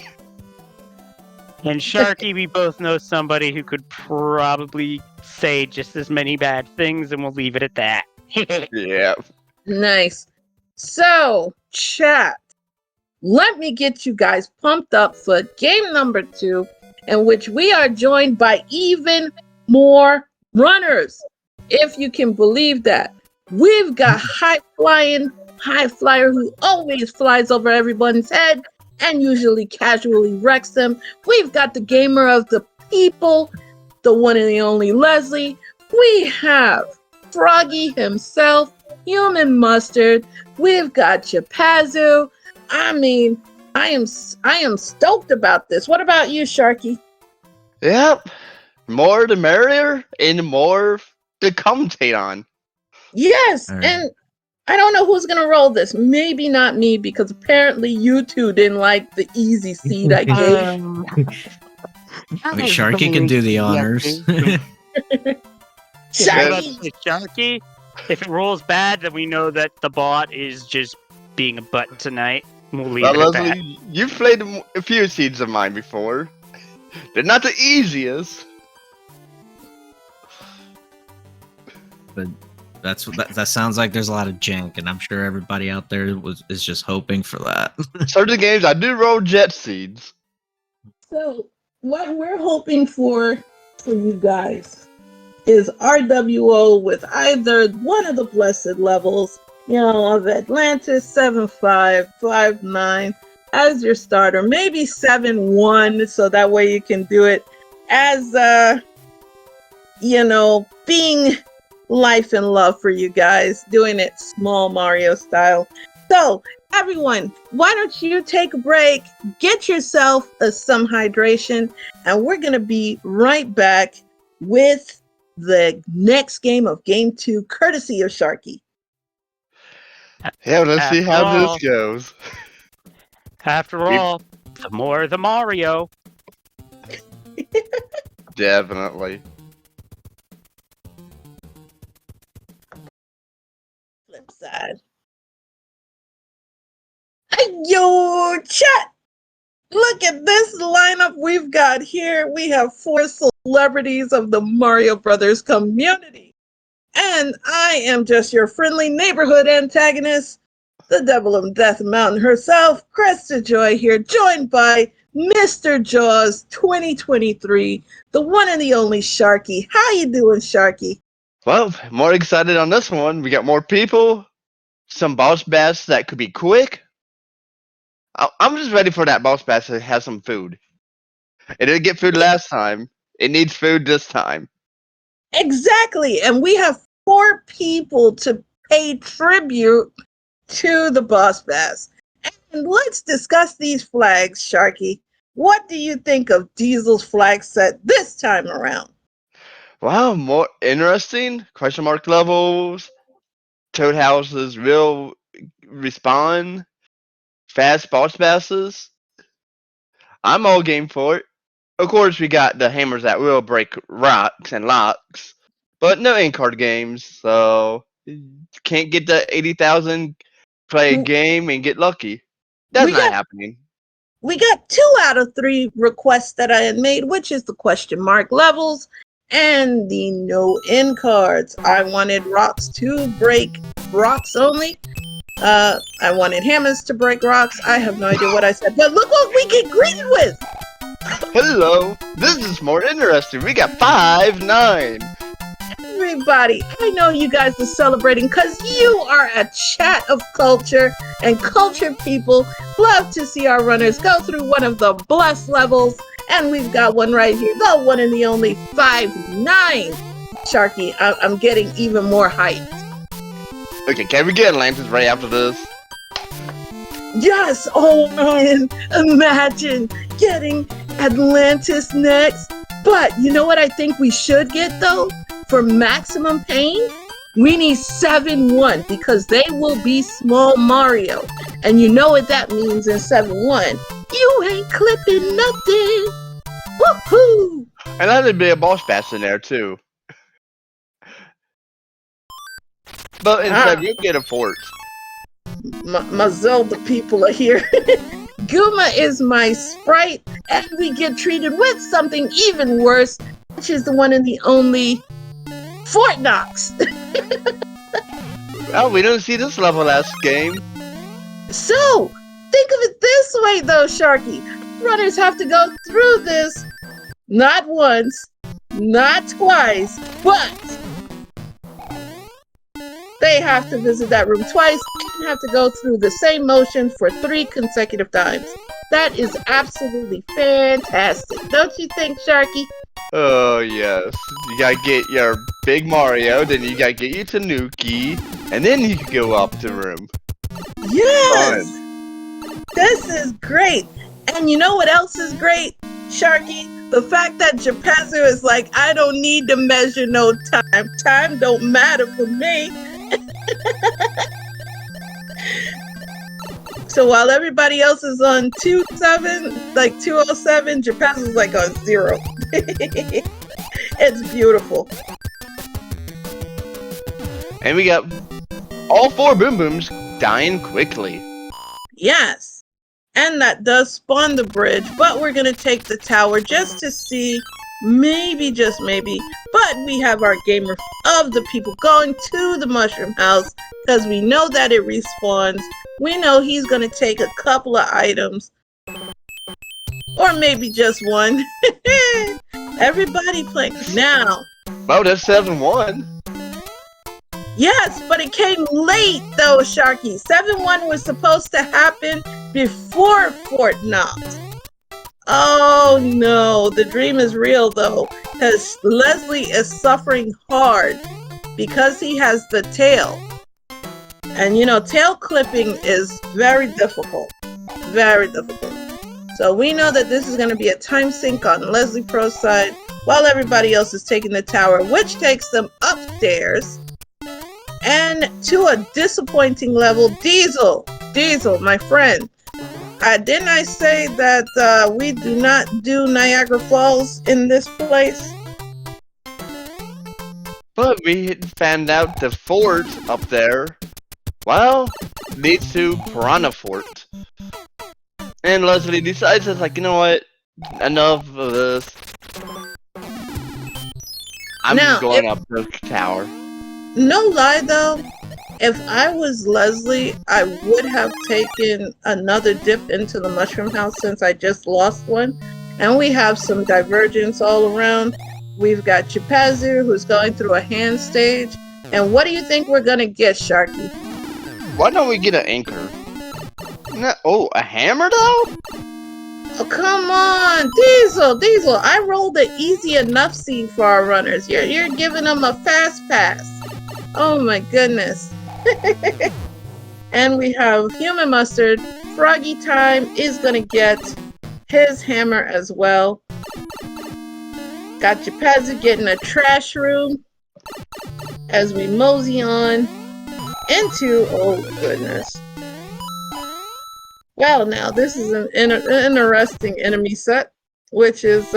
D: And Sharky, we both know somebody who could probably say just as many bad things, and we'll leave it at that.
B: Yeah.
A: Nice. So, chat, let me get you guys pumped up for game number 2, in which we are joined by even more runners. If you can believe that. We've got high flyer who always flies over everyone's head and usually casually wrecks them. We've got the gamer of the people, the one and the only Leslie. We have Froggy himself, Human Mustard. We've got Chapazu. I mean, I am stoked about this. What about you, Sharky?
B: Yep. More the merrier and more to commentate on.
A: Yes,
C: All right.
A: and I don't know who's gonna roll this. Maybe not me, because apparently you two didn't like the easy seed I gave.
C: Wait, Sharky can do the honors.
A: Sharky!
D: Sharky, if it rolls bad, then we know that the bot is just being a butt tonight. We'll leave
B: Well,
D: it at that.
B: Leslie, you've played a few seeds of mine before. They're not the easiest.
C: That sounds like there's a lot of jank, and I'm sure everybody out there is just hoping for that.
B: Certain games I do roll jet seeds.
A: So what we're hoping for you guys is RWO with either one of the blessed levels, of Atlantis 7559 as your starter, maybe 7-1, so that way you can do it as being life and love for you guys, doing it small Mario style. So everyone, why don't you take a break, get yourself some hydration, and we're gonna be right back with the next game of Game 2, courtesy of Sharky.
B: Yeah, let's see
D: After
B: how
D: all-
B: this goes.
D: After all, the more the Mario.
B: Definitely.
A: Flip side. Yo, chat! Look at this lineup we've got here. We have 4 celebrities of the Mario Brothers community. And I am just your friendly neighborhood antagonist, the Devil of Death Mountain herself, Krista Joy here, joined by Mr. Jaws 2023, the one and the only Sharky. How you doing, Sharky?
B: Well, more excited on this one. We got more people, some boss battles that could be quick. I'm just ready for that boss battle to have some food. It didn't get food last time. It needs food this time.
A: Exactly. And we have 4 people to pay tribute to the boss bass. And let's discuss these flags, Sharky. What do you think of Diesel's flag set this time around?
B: Wow, more interesting? Question mark levels. Toad houses will respawn. Fast boss passes. I'm all game for it. Of course, we got the hammers that will break rocks and locks, but no in-card games, so can't get the 80,000 play a game and get lucky. That's
A: We
B: not
A: got-
B: happening.
A: We got 2 out of 3 requests that I had made, which is the question mark levels and the no in cards. I wanted rocks to break rocks only. I wanted hammers to break rocks. I have no idea what I said, but look what we get greeted with.
B: Hello, this is more interesting. We got 5-9.
A: Everybody, I know you guys are celebrating because you are a chat of culture, and cultured people love to see our runners go through one of the blessed levels, and we've got one right here, the one and the only 5-9. Sharky, I'm getting even more hyped.
B: Okay, can we get Atlantis right after this?
A: Yes, oh man, imagine getting Atlantis next. But you know what I think we should get though? For maximum pain, we need 7-1 because they will be small Mario. And you know what that means in 7-1. You ain't clipping nothing. Woohoo!
B: And that'd be a boss bash in there too. But instead, you get a fort.
A: My Zelda people are here. Guma is my sprite, and we get treated with something even worse, which is the one and the only Fort Knox.
B: Well, we didn't see this level last game.
A: So, think of it this way though, Sharky. Runners have to go through this not once, not twice, but they have to visit that room twice and have to go through the same motion for 3 consecutive times. That is absolutely fantastic. Don't you think, Sharky?
B: Oh, yes. You gotta get your Big Mario, then you gotta get your Tanuki, and then you can go up the room.
A: Yes! This is great. And you know what else is great, Sharky? The fact that Geppetto is like, I don't need to measure no time. Time don't matter for me. So while everybody else is on 2-7, like 207, Geppetto's like on 0. It's beautiful.
B: And we got all 4 Boom Booms dying quickly.
A: Yes. And that does spawn the bridge, but we're going to take the tower just to see Maybe, just maybe. But we have our gamer of the people going to the mushroom house because we know that it respawns. We know he's going to take a couple of items. Or maybe just one. Everybody playing now.
B: Oh, that's 7-1.
A: Yes, but it came late though, Sharky. 7-1 was supposed to happen before Fort Knox. Oh no, the dream is real though, because Leslie is suffering hard because he has the tail. And you know, tail clipping is very difficult. Very difficult. So we know that this is going to be a time sink on Leslie Pro's side while everybody else is taking the tower, which takes them upstairs and to a disappointing level. Diesel, my friend. Didn't I say that we do not do Niagara Falls in this place?
B: But we found out the fort up there, well, leads to Piranha Fort. And Leslie decides, it's like, you know what? Enough of this. I'm
A: Now,
B: going up the tower.
A: No lie though, if I was Leslie, I would have taken another dip into the mushroom house since I just lost one. And we have some divergence all around. We've got Chipazu who's going through a hand stage. And what do you think we're gonna get, Sharky?
B: Why don't we get an anchor? No, oh, a hammer though?
A: Oh, come on, Diesel. I rolled an easy enough seed for our runners. You're giving them a fast pass. Oh my goodness. And we have Human Mustard. Froggy Time is gonna get his hammer as well. Got Japazu getting a trash room as we mosey on into, oh goodness. Well, now this is an interesting enemy set, which is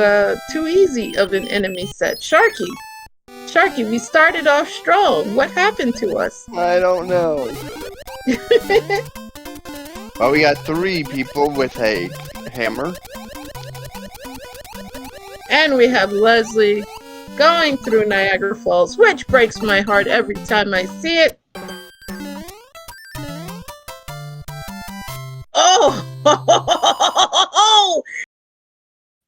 A: too easy of an enemy set. Sharky, we started off strong. What happened to us?
B: I don't know. Well, we got 3 people with a hammer.
A: And we have Leslie going through Niagara Falls, which breaks my heart every time I see it. Oh!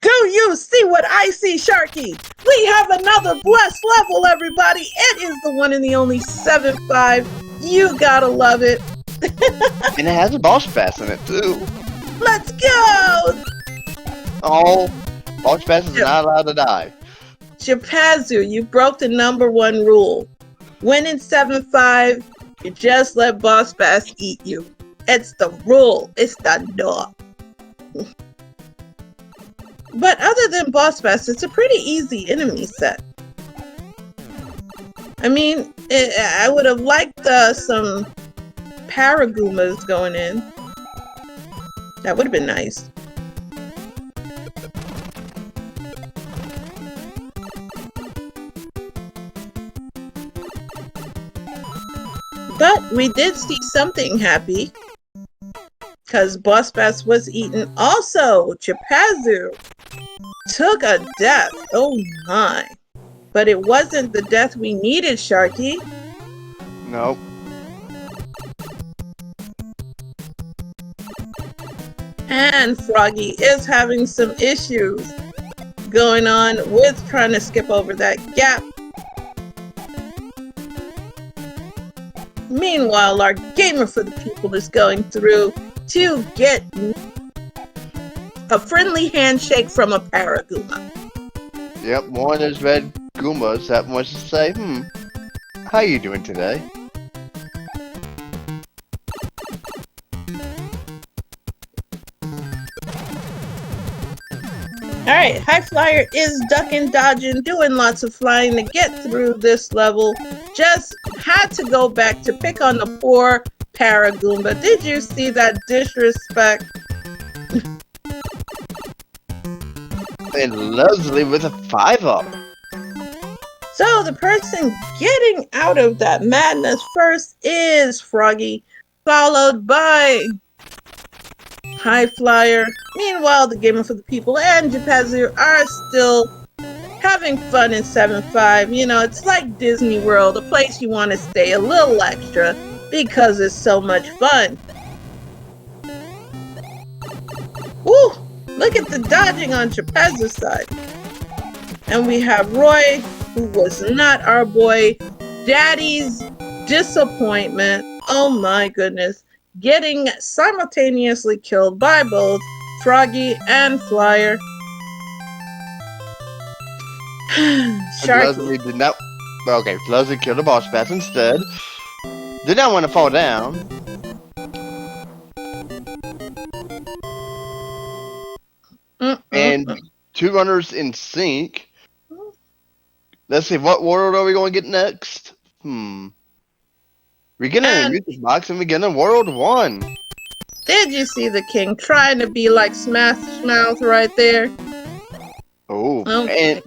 A: Do you see what I see, Sharky? We have another blessed level, everybody. It is the one and the only 7-5. You gotta love it.
B: And it has a boss pass in it too.
A: Let's go!
B: Oh, boss pass is not allowed to die.
A: Chipazu, you broke the #1 rule. When in 7-5, you just let Boss Bass eat you. It's the rule. It's the law. But other than Boss Bass, it's a pretty easy enemy set. I mean, I would have liked some Paragoomas going in. That would have been nice. But we did see something happy. Because Boss Bass was eaten. Also, Chipazu took a death. Oh my. But it wasn't the death we needed, Sharky.
B: Nope.
A: And Froggy is having some issues going on with trying to skip over that gap. Meanwhile, our gamer for the people is going through to get a friendly handshake from a Paragooma.
B: Yep, one is red Goombas that wants to say, how you doing today?
A: Alright, High Flyer is ducking, dodging, doing lots of flying to get through this level. Just had to go back to pick on the poor Paragoomba. Did you see that disrespect?
B: And Leslie with a 5-up.
A: So the person getting out of that madness first is Froggy, followed by High Flyer. Meanwhile, the gamer for the people and Japazu are still having fun in 7-5. You know, it's like Disney World, a place you want to stay a little extra because it's so much fun. Woo! Look at the dodging on Trapez's side. And we have Roy, who was not our boy. Daddy's disappointment. Oh my goodness. Getting simultaneously killed by both Froggy and Flyer.
B: Leslie did not. Okay, Leslie killed the boss bass instead. Did not want to fall down. And two runners in sync. Let's see, what world are we going to get next? We're getting a music box and we're getting World 1.
A: Did you see the king trying to be like Smash Mouth right there?
B: Oh, and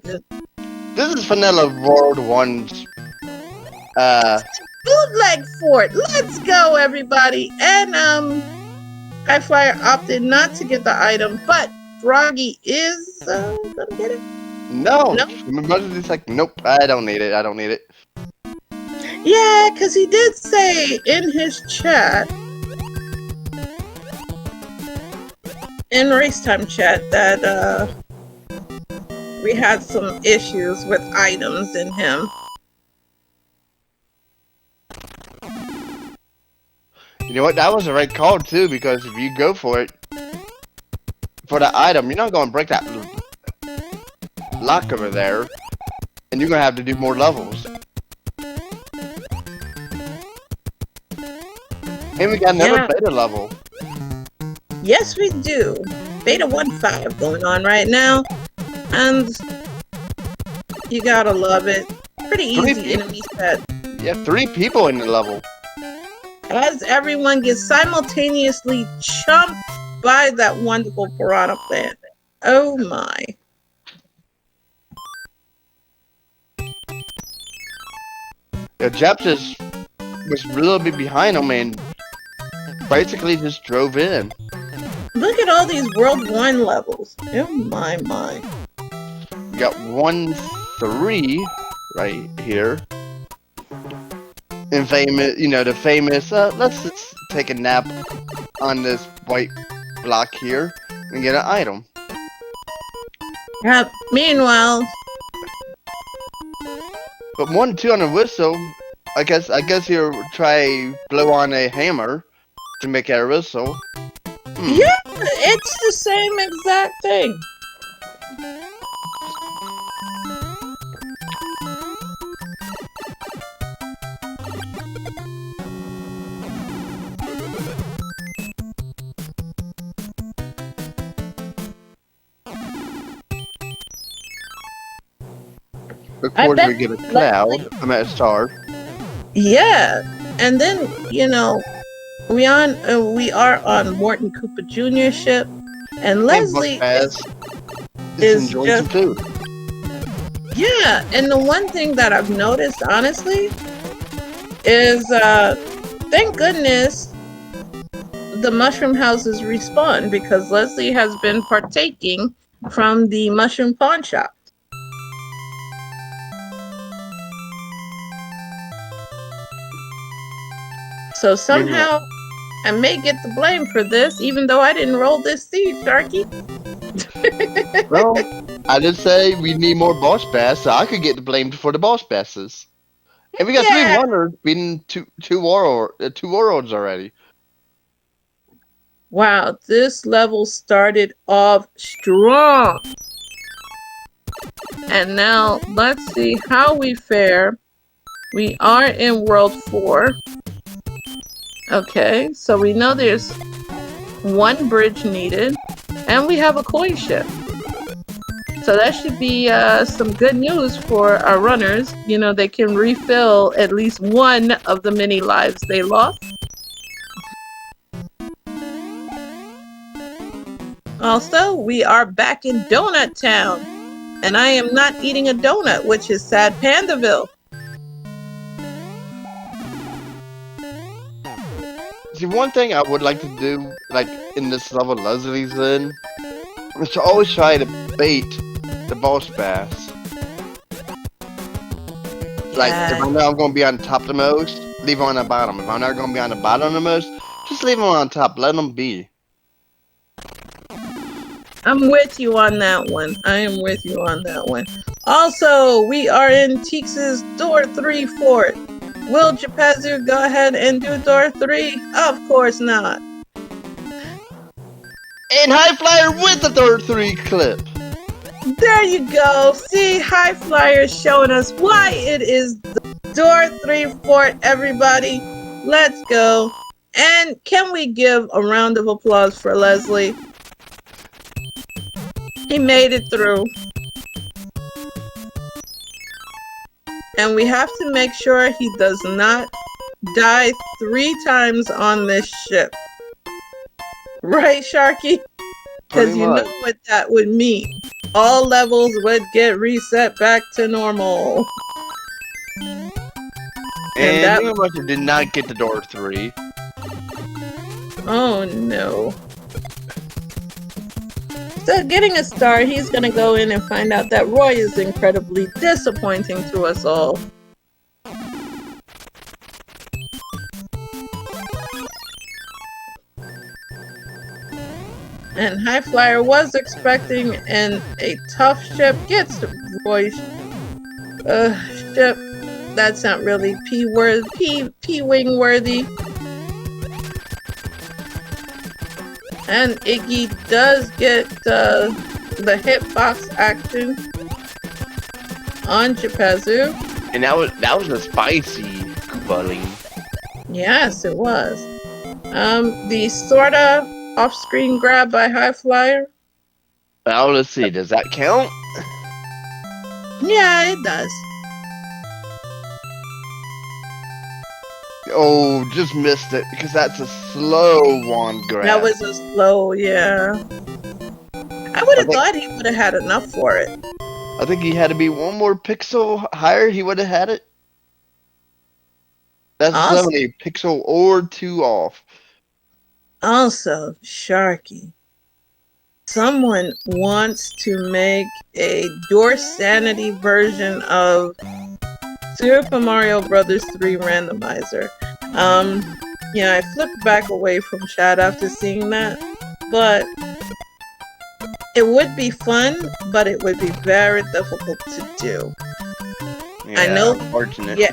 B: this is Vanilla World 1's
A: bootleg fort. Let's go, everybody. And High Flyer opted not to get the item, but Froggy is gonna get it.
B: No. My brother's like, nope, I don't need it. I don't need it.
A: Yeah, because he did say in his chat, in Racetime chat, that we had some issues with items in him.
B: You know what? That was the right call too, because if you go for it, for the item, you're not going to break that lock over there, and you're going to have to do more levels. And we got another beta level.
A: Yes, we do. Beta 1.5 going on right now, and you gotta love it. Pretty easy enemy set.
B: Yeah, 3 people in the level.
A: As everyone gets simultaneously chumped by that wonderful piranha plant. Oh my.
B: Yeah, Jap just was a little bit behind him and basically just drove in.
A: Look at all these World 1 levels. Oh my.
B: We got 1-3 right here. And famous, you know, the famous, let's just take a nap on this white block here and get an item.
A: Yep. Meanwhile,
B: but 1-2 on a whistle, I guess you'll try blow on a hammer to make it a whistle.
A: Yeah, it's the same exact thing.
B: Of course, we get a cloud. I'm at a star.
A: Yeah, and then you know, we are on Morton Cooper Jr. ship, and Leslie is
B: enjoying
A: just
B: some food.
A: Yeah, and the one thing that I've noticed, honestly, is thank goodness the mushroom houses respawn, because Leslie has been partaking from the mushroom pawn shop. So somehow I may get the blame for this, even though I didn't roll this seed, Sharky.
B: Well, I did say we need more boss bass, so I could get the blame for the boss basses. And we got 3 wonders beating two worlds already.
A: Wow, this level started off strong. And now let's see how we fare. We are in World 4. Okay, so we know there's 1 bridge needed, and we have a coin ship. So that should be some good news for our runners. You know, they can refill at least 1 of the many lives they lost. Also, we are back in Donut Town, and I am not eating a donut, which is sad Pandaville.
B: See, one thing I would like to do, like in this level Leslie's in, is to always try to bait the boss bass. Like, if I know I'm going to be on top the most, leave him on the bottom. If I'm not going to be on the bottom the most, just leave him on top. Let him be.
A: I'm with you on that one. I am with you on that one. Also, we are in Teex's door 3 fort. Will Japazu go ahead and do door 3? Of course not.
B: And High Flyer with the door 3 clip.
A: There you go. See, High Flyer is showing us why it is the door 3 fort, everybody. Let's go. And can we give a round of applause for Leslie? He made it through. And we have to make sure he does not die 3 times on this ship. Right, Sharky? Because you know what that would mean. All levels would get reset back to normal.
B: And that did not get the door 3.
A: Oh no. So getting a star, he's gonna go in and find out that Roy is incredibly disappointing to us all. And High Flyer was expecting a tough ship. Gets Roy's ship. That's not really P-wing worthy. And Iggy does get the hitbox action on Japazu.
B: And that was a spicy Koopaling.
A: Yes, it was. The sorta off-screen grab by High Flyer.
B: Well, let's see. Does that count?
A: Yeah, it does.
B: Oh, just missed it because that's a slow wand grab.
A: That was a slow, yeah. I would have thought he would have had enough for it.
B: I think he had to be one more pixel higher. He would have had it. That's
A: awesome.
B: 70 pixel or 2 off.
A: Also, Sharky, someone wants to make a Door Sanity version of Super Mario Brothers 3 Randomizer. Yeah, I flipped back away from chat after seeing that, but it would be fun, but it would be very difficult to do.
B: Yeah,
A: I know.
B: Unfortunate.
A: Yeah.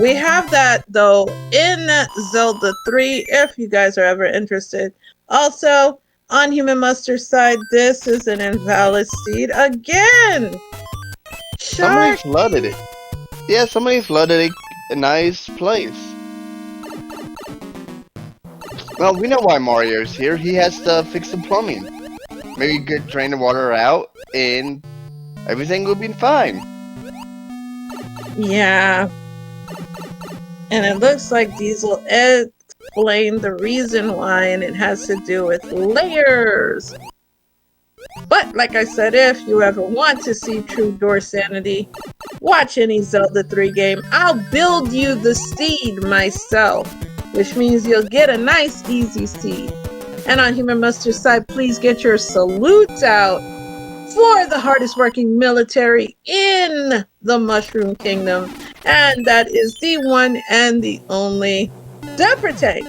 A: We have that, though, in Zelda 3, if you guys are ever interested. Also, on Human Mustard's side, this is an invalid seed again!
B: Somebody flooded it. Yeah, somebody flooded a nice place. Well, we know why Mario's here. He has to fix the plumbing. Maybe drain the water out, and everything will be fine.
A: Yeah. And it looks like Diesel explained the reason why, and it has to do with layers. But, like I said, if you ever want to see true Door Sanity, watch any Zelda 3 game. I'll build you the seed myself, which means you'll get a nice, easy seed. And on Human Mustard's side, please get your salutes out for the hardest working military in the Mushroom Kingdom. And that is the one and the only Deprecate.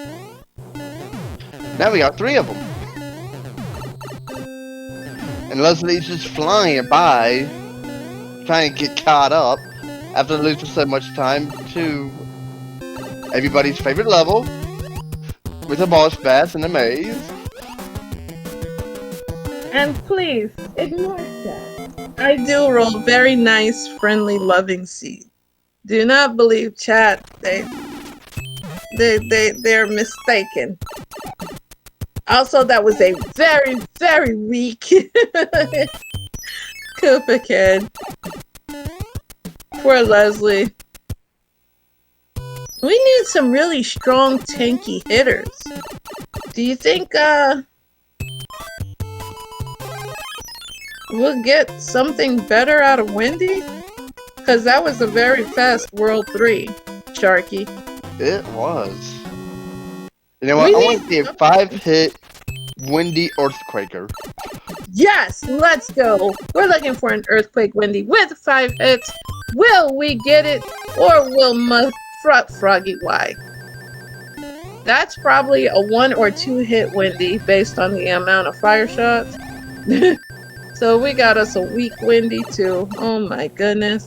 B: Now we got 3 of them. And Leslie's just flying by, trying to get caught up after losing so much time to everybody's favorite level with a boss bass in a maze.
A: And please, ignore chat. I do roll very nice, friendly, loving seed. Do not believe chat. They're mistaken. Also, that was a very, very weak Koopa Kid. Poor Leslie. We need some really strong, tanky hitters. Do you think, we'll get something better out of Wendy? Because that was a very fast World 3, Sharky.
B: It was. You know what? I want to see a 5-hit Windy Earthquaker.
A: Yes, let's go. We're looking for an Earthquake Windy with 5 hits. Will we get it? Or will Froggy Y? That's probably a 1 or 2 hit Wendy based on the amount of fire shots. So we got us a weak Wendy too. Oh my goodness.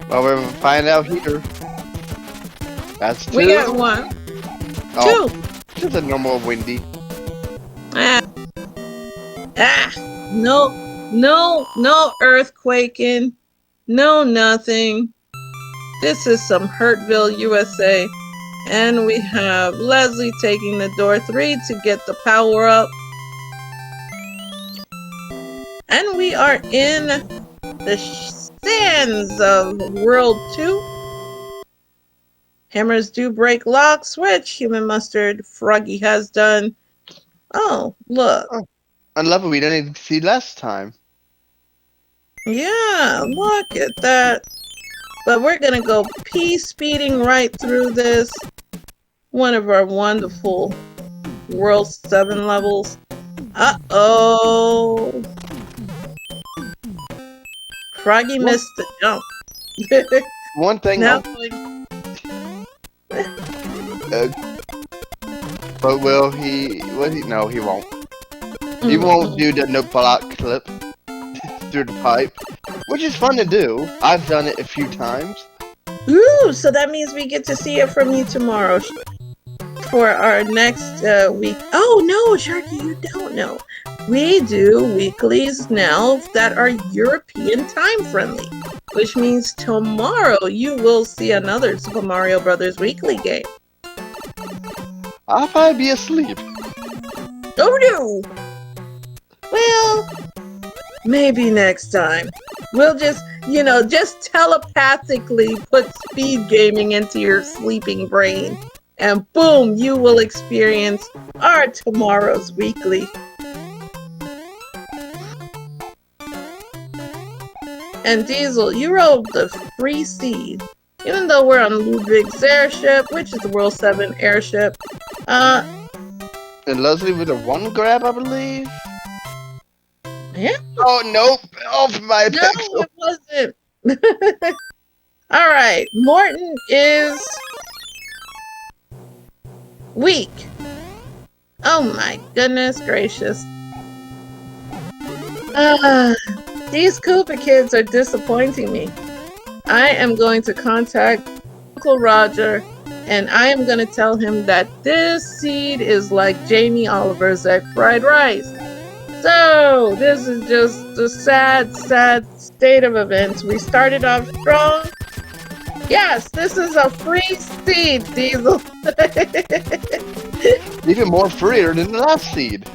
B: Well, we'll find out here. That's 2.
A: We got 1.
B: Oh,
A: 2.
B: just a normal Wendy.
A: No earthquaking. No nothing. This is some Hurtville, USA. And we have Leslie taking the door 3 to get the power up. And we are in the sands of World 2. Hammers do break locks, which Human Mustard Froggy has done. Oh, look.
B: Oh, a level we didn't see last time.
A: Yeah, look at that. But we're going to go speeding right through this. One of our wonderful World 7 levels. Uh-oh. Froggy missed the jump.
B: One thing.
A: Now,
B: but will he? No, he won't. He won't do the no block clip through the pipe, which is fun to do. I've done it a few times.
A: Ooh, so that means we get to see it from you tomorrow for our next week. Oh no, Sharky, you don't know. We do weeklies now that are European time friendly, which means tomorrow you will see another Super Mario Brothers weekly game.
B: I'll probably be asleep.
A: Oh no! Well, maybe next time. We'll just, just telepathically put speed gaming into your sleeping brain. And boom, you will experience our tomorrow's weekly. And Diesel, you rolled the free seed. Even though we're on Ludwig's airship, which is the World 7 airship.
B: And Leslie with a 1 grab, I believe.
A: Yeah.
B: Oh nope! Off my
A: No,
B: pixel.
A: it wasn't. All right, Morton is weak. Oh my goodness gracious. These Koopa kids are disappointing me. I am going to contact Uncle Roger and I am going to tell him that this seed is like Jamie Oliver's egg fried rice. So, this is just a sad, sad state of events. We started off strong. Yes, this is a free seed, Diesel.
B: Even more freer than the last seed.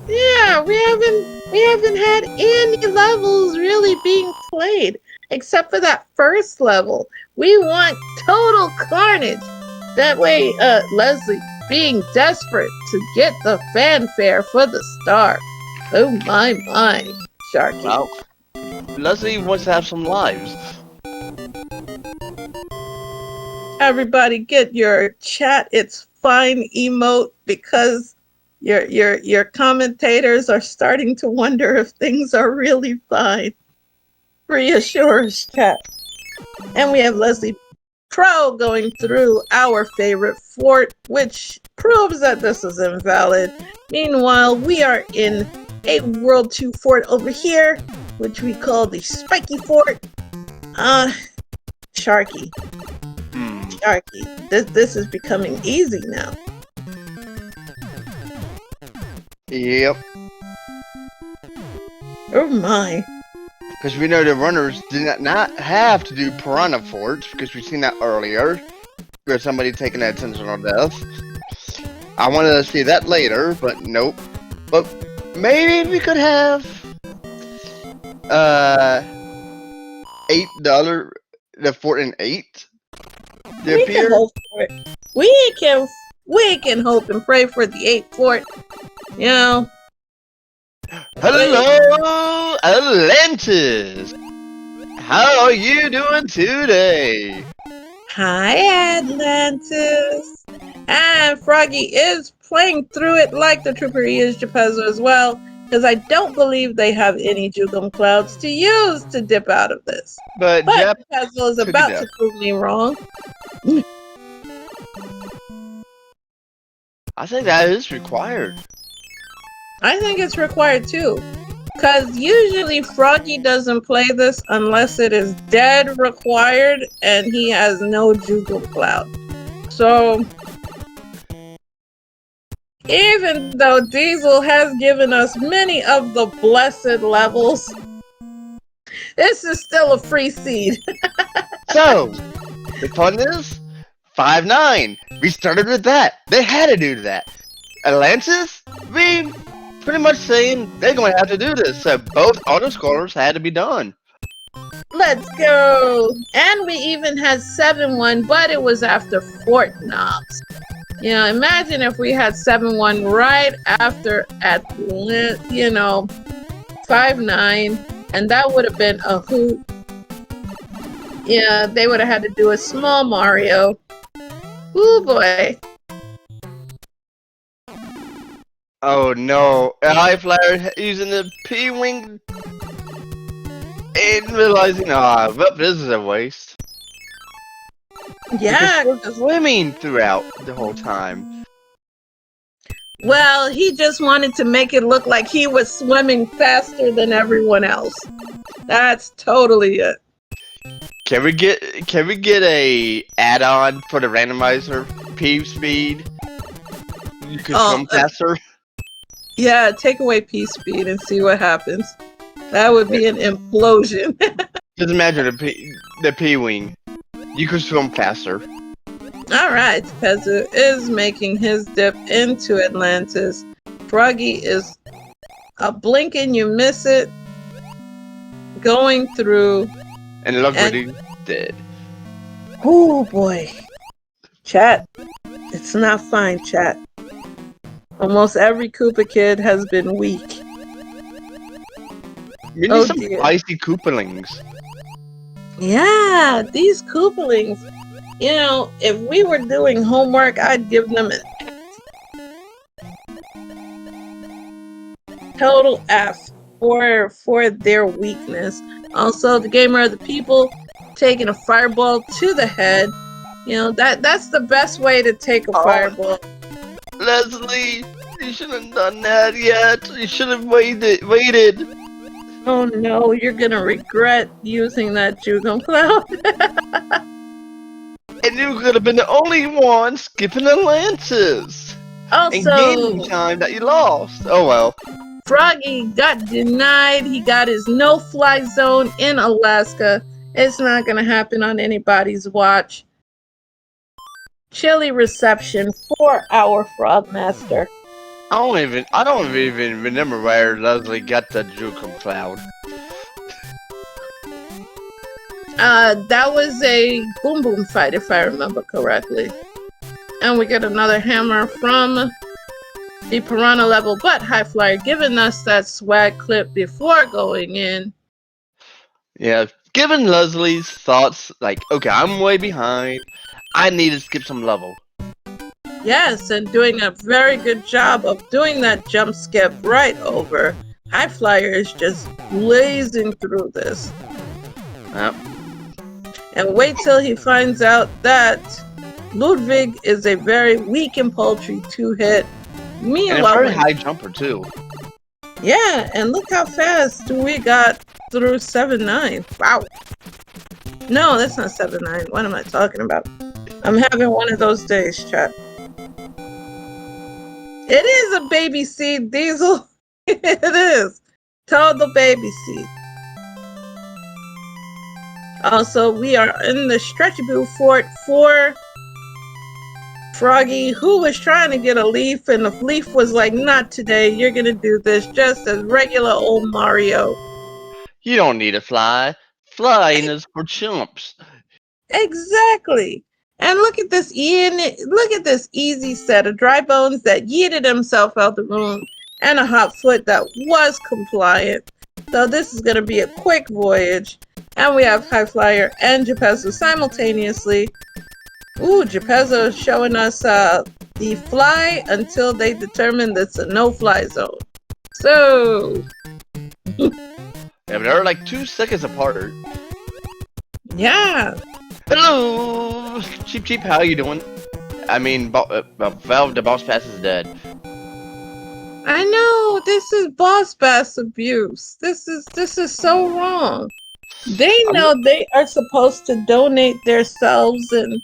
A: Yeah, we haven't had any levels really being played except for that first level. We want total carnage. That way, Leslie being desperate to get the fanfare for the star. Oh my, Sharky.
B: Wow. Leslie wants to have some lives.
A: Everybody get your chat it's fine emote because your commentators are starting to wonder if things are really fine. Reassure us, chat. And we have Leslie Pro going through our favorite fort, which proves that this is invalid. Meanwhile, we are in a World 2 fort over here, which we call the Spiky Fort. Sharky. Sharky. This is becoming easy now.
B: Yep.
A: Oh my.
B: Because we know the runners did not have to do piranha forts, because we've seen that earlier. There's somebody taking that intentional death. I wanted to see that later, but nope. But maybe we could have $8 the fort in 8 to
A: We
B: appear.
A: can hope for it. We can hope and pray for the 8th fort. You know.
B: Hello, Atlantis! How are you doing today?
A: Hi, Atlantis. And Froggy is playing through it like the trooper he is, Geppetto as well. because I don't believe they have any Jugum clouds to use to dip out of this.
B: But
A: But
B: Jep
A: Puzzle is
B: took it
A: about
B: down.
A: to prove me wrong.
B: I think that is required.
A: I think it's required too. Because usually Froggy doesn't play this unless it is dead required and he has no Jugum cloud. So, even though Diesel has given us many of the blessed levels, this is still a free seed.
B: So, the fun is 5-9. We started with that. They had to do that. Atlantis, we pretty much saying they're going to have to do this. So both auto scorers had to be done.
A: Let's go! And we even had 7-1, but it was after Fort Knox. You know, imagine if we had 7-1 right after Atlanta, 5-9, and that would have been a hoot. Yeah, they would have had to do a small Mario. Ooh boy.
B: Oh no, High Flyer using the P-Wing and realizing, well, this is a waste.
A: Yeah,
B: Because we're swimming throughout the whole time.
A: well, he just wanted to make it look like he was swimming faster than everyone else. That's totally it.
B: Can we get a add-on for the randomizer P speed? You can swim faster.
A: Yeah, take away P speed and see what happens. That would be an implosion.
B: Just imagine the P-Wing. You could swim faster.
A: Alright, Pezu is making his dip into Atlantis. Froggy is a blink and you miss it. Going through.
B: And look what he did.
A: Oh boy. Chat. It's not fine, chat. Almost every Koopa kid has been weak.
B: We need some
A: dear.
B: spicy Koopalings.
A: Yeah, these Koopalings. If we were doing homework, I'd give them an total F for their weakness. Also, the gamer of the people taking a fireball to the head. That's the best way to take a fireball.
B: Leslie, you shouldn't have done that yet. You should have waited.
A: Oh no, you're gonna regret using that Jugum Cloud.
B: And you could have been the only one skipping Atlantis. And
A: Also,
B: gaining time that you lost. Oh well.
A: Froggy got denied. He got his no-fly zone in Alaska. It's not gonna happen on anybody's watch. Chilly reception for our Frogmaster.
B: I don't even remember where Leslie got the Jugum Cloud.
A: That was a boom boom fight, if I remember correctly. And we get another hammer from the Piranha level, but High Flyer giving us that swag clip before going in.
B: Yeah, given Leslie's thoughts, like, okay, I'm way behind. I need to skip some level.
A: Yes, and doing a very good job of doing that jump skip right over. High Flyer is just blazing through this.
B: Yep.
A: And wait till he finds out that Ludwig is a very weak and paltry 2-hit.
B: And a
A: Meanwhile,
B: very high jumper too.
A: yeah, and look how fast we got through 7-9. Wow. No, that's not 7-9. What am I talking about? I'm having one of those days, chat. It is a baby seed, Diesel. It is. Total baby seed. Also, we are in the Stretchy Boo Fort for Froggy, who was trying to get a leaf, and the leaf was like, not today, you're gonna do this just as regular old Mario.
B: You don't need to fly. Flying is for chumps.
A: Exactly. And look at this easy set of dry bones that yeeted himself out the room, and a hot foot that was compliant. So this is gonna be a quick voyage. And we have High Flyer and Geppetto simultaneously. Ooh, Geppetto is showing us the fly until they determine that's a no-fly zone. So,
B: Yeah, but they're like 2 seconds apart.
A: yeah.
B: Hello, Cheap Cheap. How you doing? I mean, Valve, the boss pass is dead.
A: I know this is boss bass abuse. This is so wrong. They know they are supposed to donate themselves and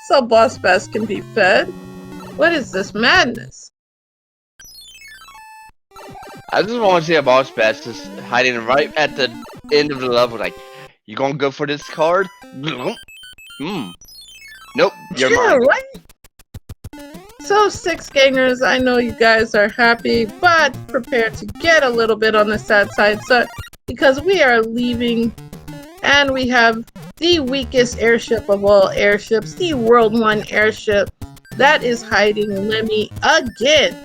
A: so boss bass can be fed. What is this madness?
B: I just want to see a boss pass just hiding right at the end of the level. Like, you gonna go for this card? Nope, you're mine.
A: Right? So, Six Gangers, I know you guys are happy, but prepare to get a little bit on the sad side, so because we are leaving, and we have the weakest airship of all airships, the World 1 airship, that is hiding Lemmy again.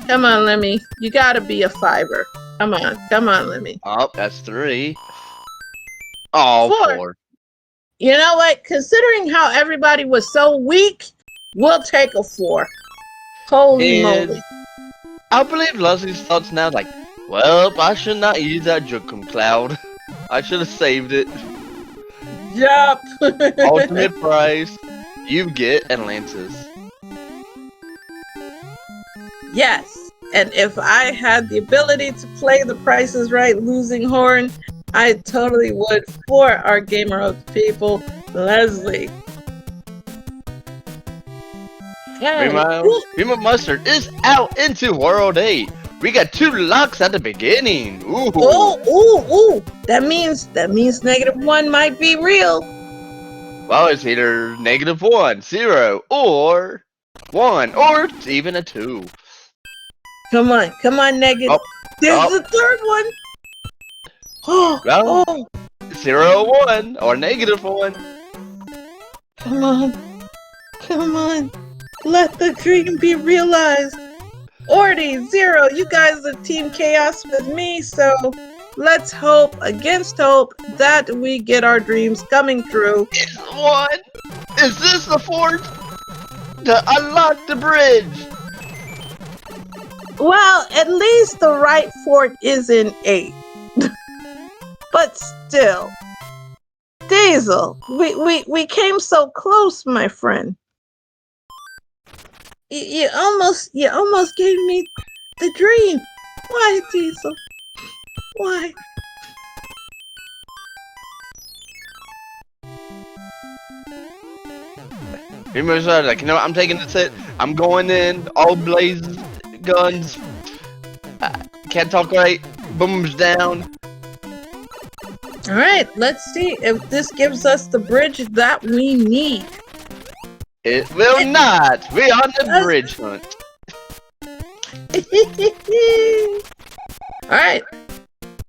A: Come on, Lemmy. You gotta be a fiver. Come on, Lemmy.
B: Oh, that's 3. Oh, 4.
A: You know what? Considering how everybody was so weak, we'll take a 4. Holy moly.
B: I believe Leslie's thoughts now, like, well, I should not use that Jukum Cloud. I should have saved it.
A: Yup.
B: Ultimate price. You get Atlantis.
A: Yes. And if I had the ability to play the Price is Right losing horn, I totally would for our gamer of the people, Leslie.
B: Rima Mustard is out into World 8. We got 2 locks at the beginning. Ooh.
A: Ooh. That means -1 might be real.
B: Well, it's either -1, 0, or 1, or it's even a 2.
A: Come on, negative.
B: Oh,
A: There's the third one.
B: Well, 0, 1, or -1.
A: Come on. Let the dream be realized. Orty, 0, you guys are Team Chaos with me, so let's hope against hope that we get our dreams coming true.
B: It's 1. Is this the 4th? To unlock the bridge.
A: Well, at least the right fort is in 8. But still. Diesel, we came so close, my friend. You almost gave me the dream. Why, Diesel? Why?
B: Rima's like, you know what, I'm taking this hit. I'm going in, all blaze guns. Can't talk right. Booms down.
A: Alright, let's see if this gives us the bridge that we need.
B: It will not. We're on the bridge hunt.
A: Alright,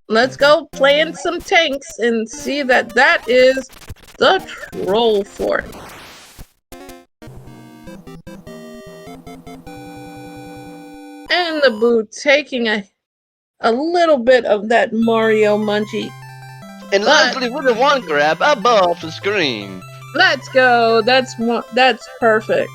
A: let's go playing some tanks and see that is the troll fort. And the boo taking a little bit of that Mario munchie.
B: And Leslie with a 1 grab above the screen.
A: Let's go. That's perfect.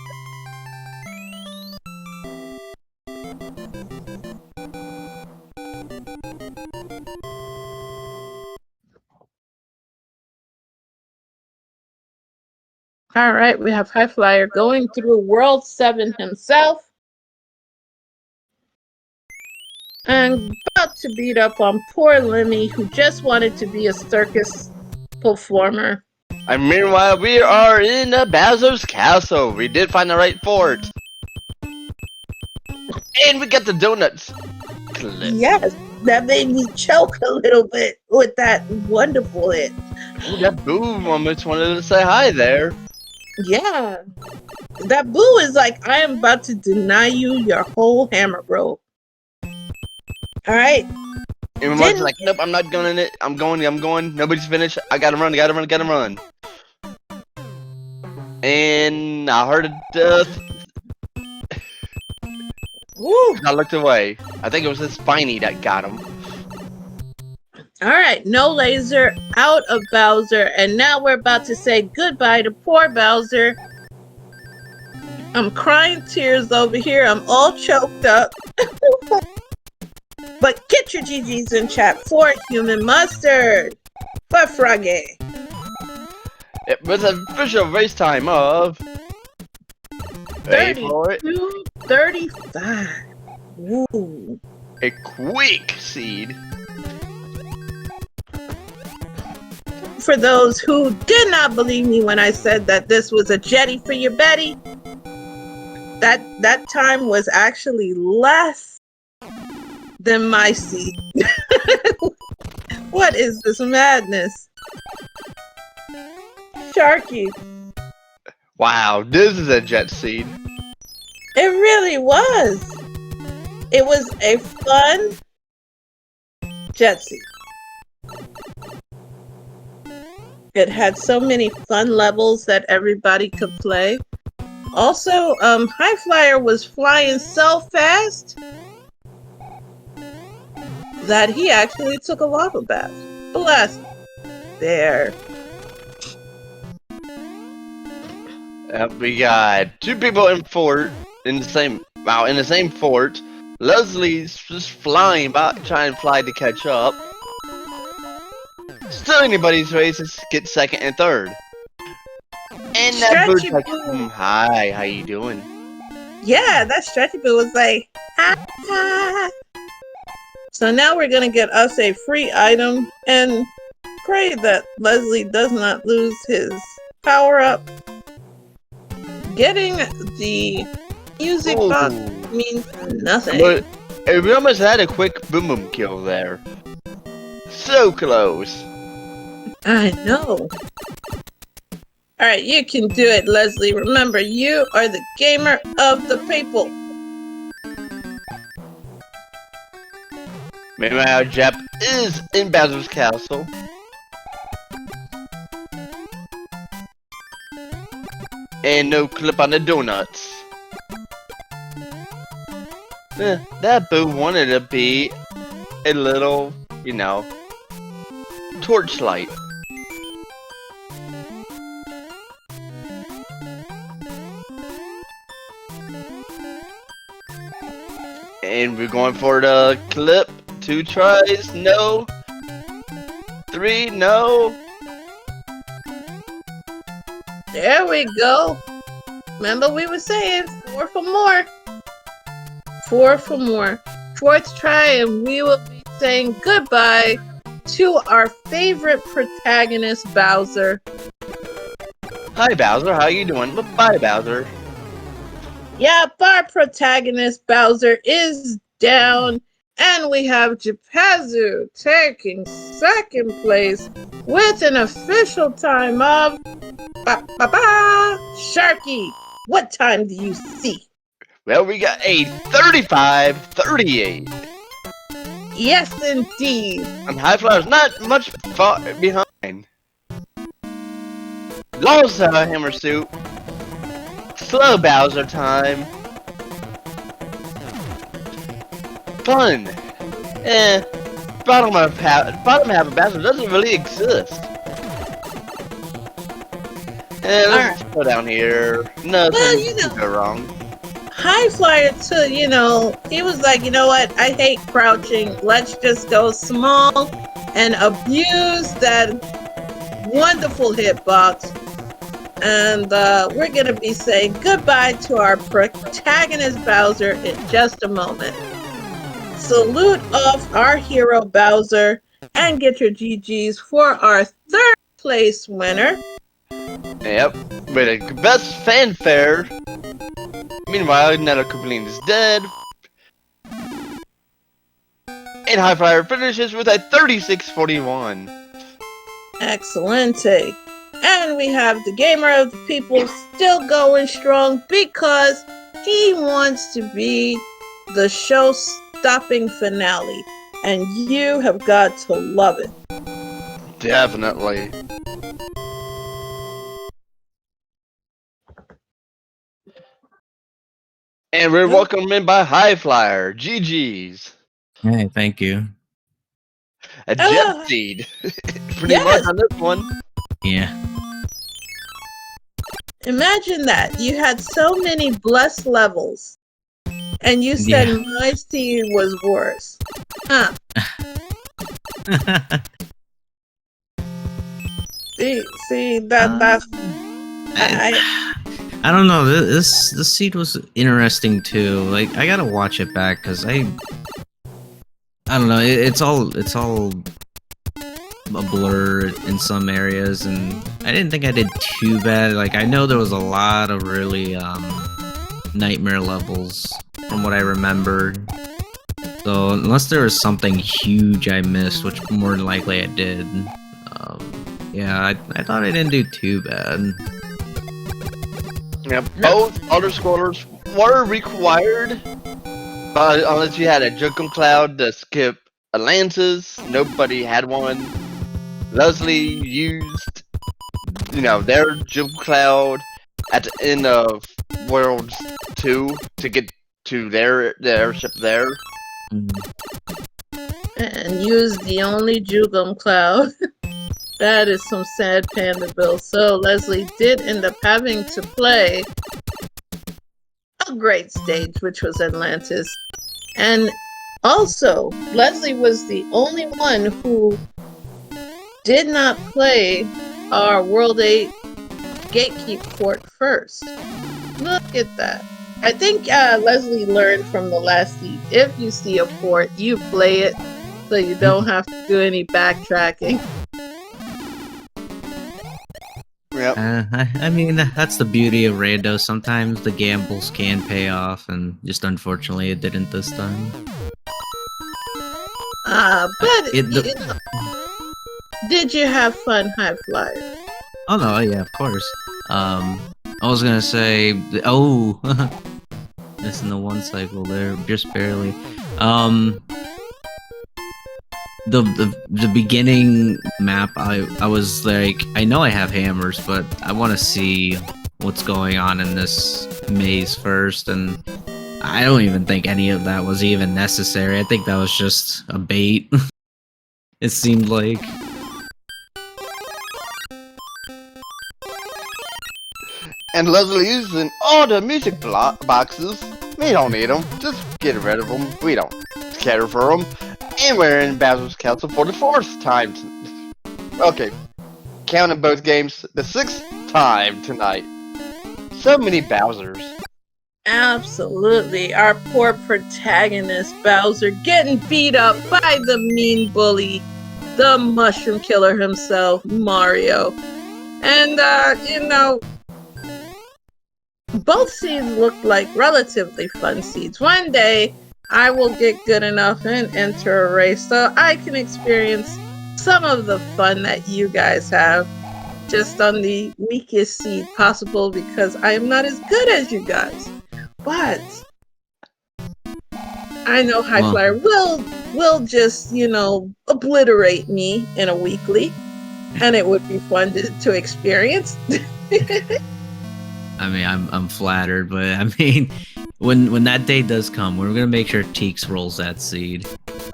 A: All right, we have High Flyer going through World 7 himself. And about to beat up on poor Lemmy, who just wanted to be a circus performer.
B: And meanwhile, we are in Bowser's castle. We did find the right fort. And we got the donuts. Clip.
A: Yes, that made me choke a little bit with that wonderful hit.
B: Ooh, that boom almost wanted to say hi there.
A: Yeah. That boo is like, I am about to deny you your whole hammer, bro. Alright.
B: And Mark's like, nope, I'm not going in it. I'm going. Nobody's finished. I gotta run. And I heard a death. I looked away. I think it was his spiny that got him.
A: Alright, no laser, out of Bowser, and now we're about to say goodbye to poor Bowser. I'm crying tears over here. I'm all choked up. But get your GGs in chat for Human Mustard. For Froggy.
B: It was an official race time of
A: 32, 35. Ooh.
B: a quick seed.
A: For those who did not believe me when I said that this was a jetty for your Betty, that time was actually less than my seed. What is this madness? Sharky.
B: Wow, this is a jet seed.
A: It really was. It was a fun jet seed. It had so many fun levels that everybody could play. Also, High Flyer was flying so fast that he actually took a lava bath. Bless. There.
B: We got two people in the same fort. Leslie's just flying by, trying to fly to catch up. Still anybody's races get second and third. And that bird's
A: Stretchy
B: like,
A: Boo.
B: hi, how you doing?
A: Yeah, that Stretchy Boo was like, ha ha. So now we're gonna get us a free item and pray that Leslie does not lose his power up. Getting the music box means nothing.
B: But we almost had a quick boom boom kill there. So close.
A: I know. Alright, you can do it, Leslie. Remember, you are the gamer of the people.
B: Meanwhile, Jep is in Bowser's castle. And no clip on the donuts. That Boo wanted to be a little, you know, torchlight. And we're going for the clip. 2 tries, no. 3, no.
A: There we go. Remember we were saying 4 for more. 4 for more. 4th try and we will be saying goodbye to our favorite protagonist, Bowser.
B: Hi Bowser, how you doing? Bye Bowser.
A: Yep, our protagonist, Bowser, is down. And we have Japazu taking 2nd place with an official time of Sharky, what time do you see?
B: Well, we got a 35-38.
A: Yes, indeed.
B: And High Flyer's not much far behind. Also, Hammer Suit. Slow Bowser time. Fun. Bottom half of Bowser doesn't really exist. Let's go down here. Nothing can go wrong.
A: High Flyer too, he was like, you know what? I hate crouching. Let's just go small and abuse that wonderful hitbox. And we're gonna be saying goodbye to our protagonist Bowser in just a moment. Salute off our hero Bowser and get your GGs for our 3rd place winner.
B: Yep, with a best fanfare. Meanwhile, Nether Koopaline is dead. And High Flyer finishes with a 36-41.
A: Excellente. And we have the gamer of the people still going strong because he wants to be the show-stopping finale. And you have got to love it.
B: Definitely. And we're welcomed in by High Flyer. GG's.
C: Hey, thank you.
B: A jet seed. Pretty much on this one.
C: Yeah.
A: Imagine that. You had so many blessed levels, and you said
C: Yeah.
A: my seed was worse. Huh. See, that's
C: I don't know. This seed was interesting too. Like I gotta watch it back because I don't know. It's all a blur in some areas, and I didn't think I did too bad. Like I know there was a lot of really nightmare levels from what I remembered. So unless there was something huge I missed, which more than likely I did, yeah, I thought I didn't do too bad.
B: Yeah, both other scrollers were required, but unless you had a Jokum Cloud to skip Atlantis, nobody had one. Leslie used, their Jokum Cloud at the end of Worlds 2 to get to their airship there.
A: and use the only Jugum Cloud. That is some sad panda bill. So Leslie did end up having to play a great stage, which was Atlantis. And also, Leslie was the only one who did not play our World 8 Gatekeep Fort first. Look at that. I think Leslie learned from the last seed. If you see a fort, you play it so you don't have to do any backtracking.
B: Yep.
C: I mean, that's the beauty of Rando. Sometimes the gambles can pay off, and just unfortunately, it didn't this time.
A: But did you have fun, High Flyer?
C: Oh no, yeah, of course. I was gonna say, missing the one cycle there, just barely. The beginning map, I was like, I know I have hammers, but I want to see what's going on in this maze first, and I don't even think any of that was even necessary. I think that was just a bait. It seemed like.
B: And Leslie using all the music boxes. We don't need them. Just get rid of them. We don't care for them. And we're in Bowser's Castle for the 4th time. Okay. Counting both games, the 6th time tonight. So many Bowsers.
A: Absolutely. Our poor protagonist, Bowser, getting beat up by the mean bully, the mushroom killer himself, Mario. And, both seeds look like relatively fun seeds. One day, I will get good enough and enter a race so I can experience some of the fun that you guys have, just on the weakest seed possible because I am not as good as you guys. But I know High Flyer will just, obliterate me in a weekly, and it would be fun to experience.
C: I mean, I'm flattered, but I mean, when that day does come, we're gonna make sure Teeks rolls that seed.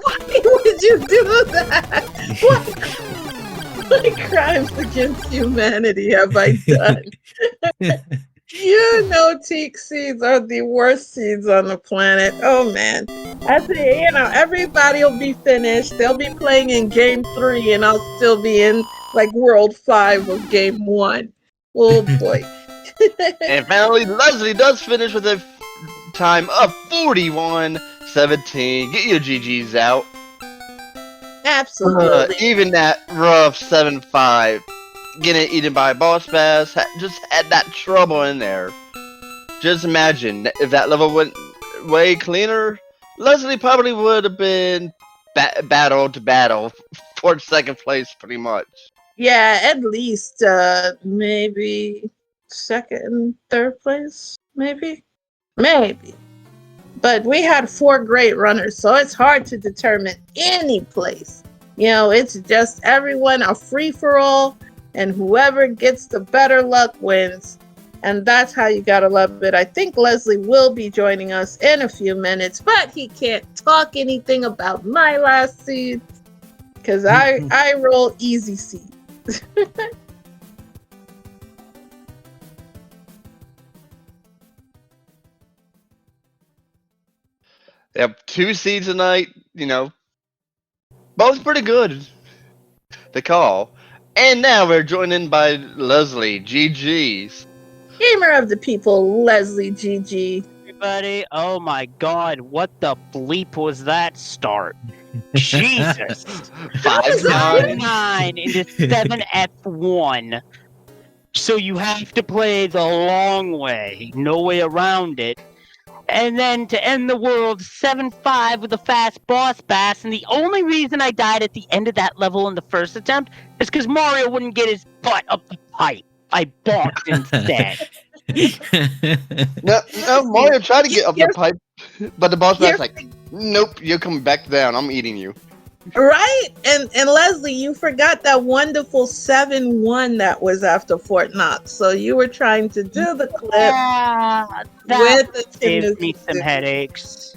A: Why would you do that? What crimes against humanity have I done? Teak seeds are the worst seeds on the planet. Oh man. Everybody will be finished. They'll be playing in game 3 and I'll still be in world 5 of game 1. Oh boy.
B: And finally, Leslie does finish with a time of 41-17. Get your GGs out.
A: Absolutely.
B: Even that rough 7-5. Getting eaten by a boss bass just had that trouble in there. Just imagine if that level went way cleaner, Leslie probably would have been battle to battle for 2nd place pretty much.
A: Yeah, at least maybe 2nd, 3rd place, maybe. But we had 4 great runners, so it's hard to determine any place. It's just everyone a free-for-all, and whoever gets the better luck wins. And that's how you gotta love it. I think Leslie will be joining us in a few minutes, but he can't talk anything about my last seed, because I roll easy seed.
B: They have 2 seeds tonight. You know, both pretty good. The call. And now we're joined in by Leslie. GG's.
A: Gamer of the people, Leslie GG.
D: Everybody, oh my god, what the bleep was that start? Jesus.
B: 5-9.
D: 9 into 7F1. So you have to play the long way, no way around it. And then to end the world, 7-5 with a fast boss bass. And the only reason I died at the end of that level in the first attempt is because Mario wouldn't get his butt up the pipe. I balked instead.
B: No, Mario tried to get up the
A: Yes.
B: pipe, but the boss
A: Yes.
B: was like, nope, you're coming back down. I'm eating you.
A: Right? And Leslie, you forgot that wonderful 7-1 that was after Fort Knox. So you were trying to do the clip
D: That
A: with the
D: gave me
A: Tanuki
D: some
A: suit.
D: headaches.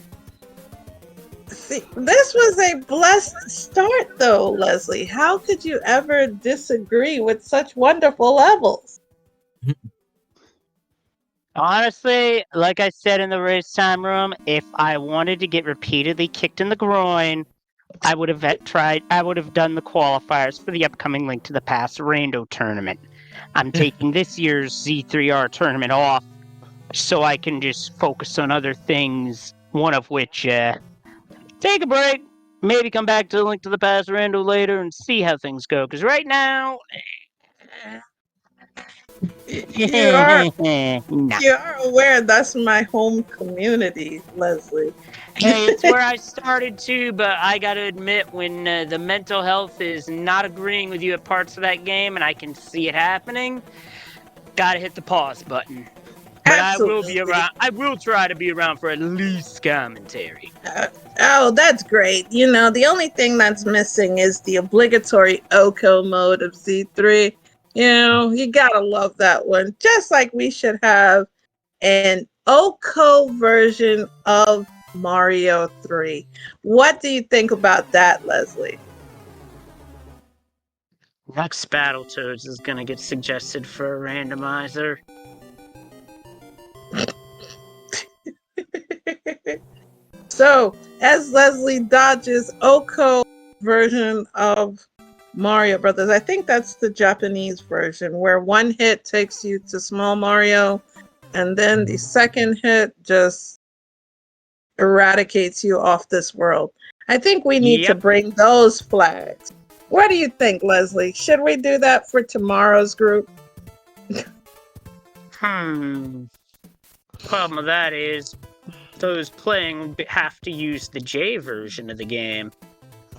A: See, this was a blessed start, though, Leslie. How could you ever disagree with such wonderful levels?
D: Honestly, like I said in the race time room, if I wanted to get repeatedly kicked in the groin, I would have done the qualifiers for the upcoming Link to the Past Rando tournament. I'm taking this year's Z3R tournament off so I can just focus on other things, one of which, take a break, maybe come back to the Link to the Past Rando later and see how things go, because right now...
A: You are
D: Nah.
A: you are aware that's my home community, Leslie.
D: Hey, it's where I started too, but I gotta admit, when the mental health is not agreeing with you at parts of that game, and I can see it happening, gotta hit the pause button. But
A: Absolutely.
D: I will be around. I will try to be around for at least commentary.
A: Oh, that's great. You know, the only thing that's missing is the obligatory OCO mode of Z3. You know, you gotta love that one. Just like we should have an OCO version of Mario 3. What do you think about that, Leslie?
D: Next Battletoads is gonna get suggested for a randomizer.
A: So, as Leslie dodges OCO version of Mario Brothers, I think that's the Japanese version, where one hit takes you to Small Mario, and then the second hit just eradicates you off this world. I think we need to
D: Yep.
A: bring those flags. What do you think, Leslie? Should we do that for tomorrow's group?
D: Problem with that is, those playing have to use the J version of the game.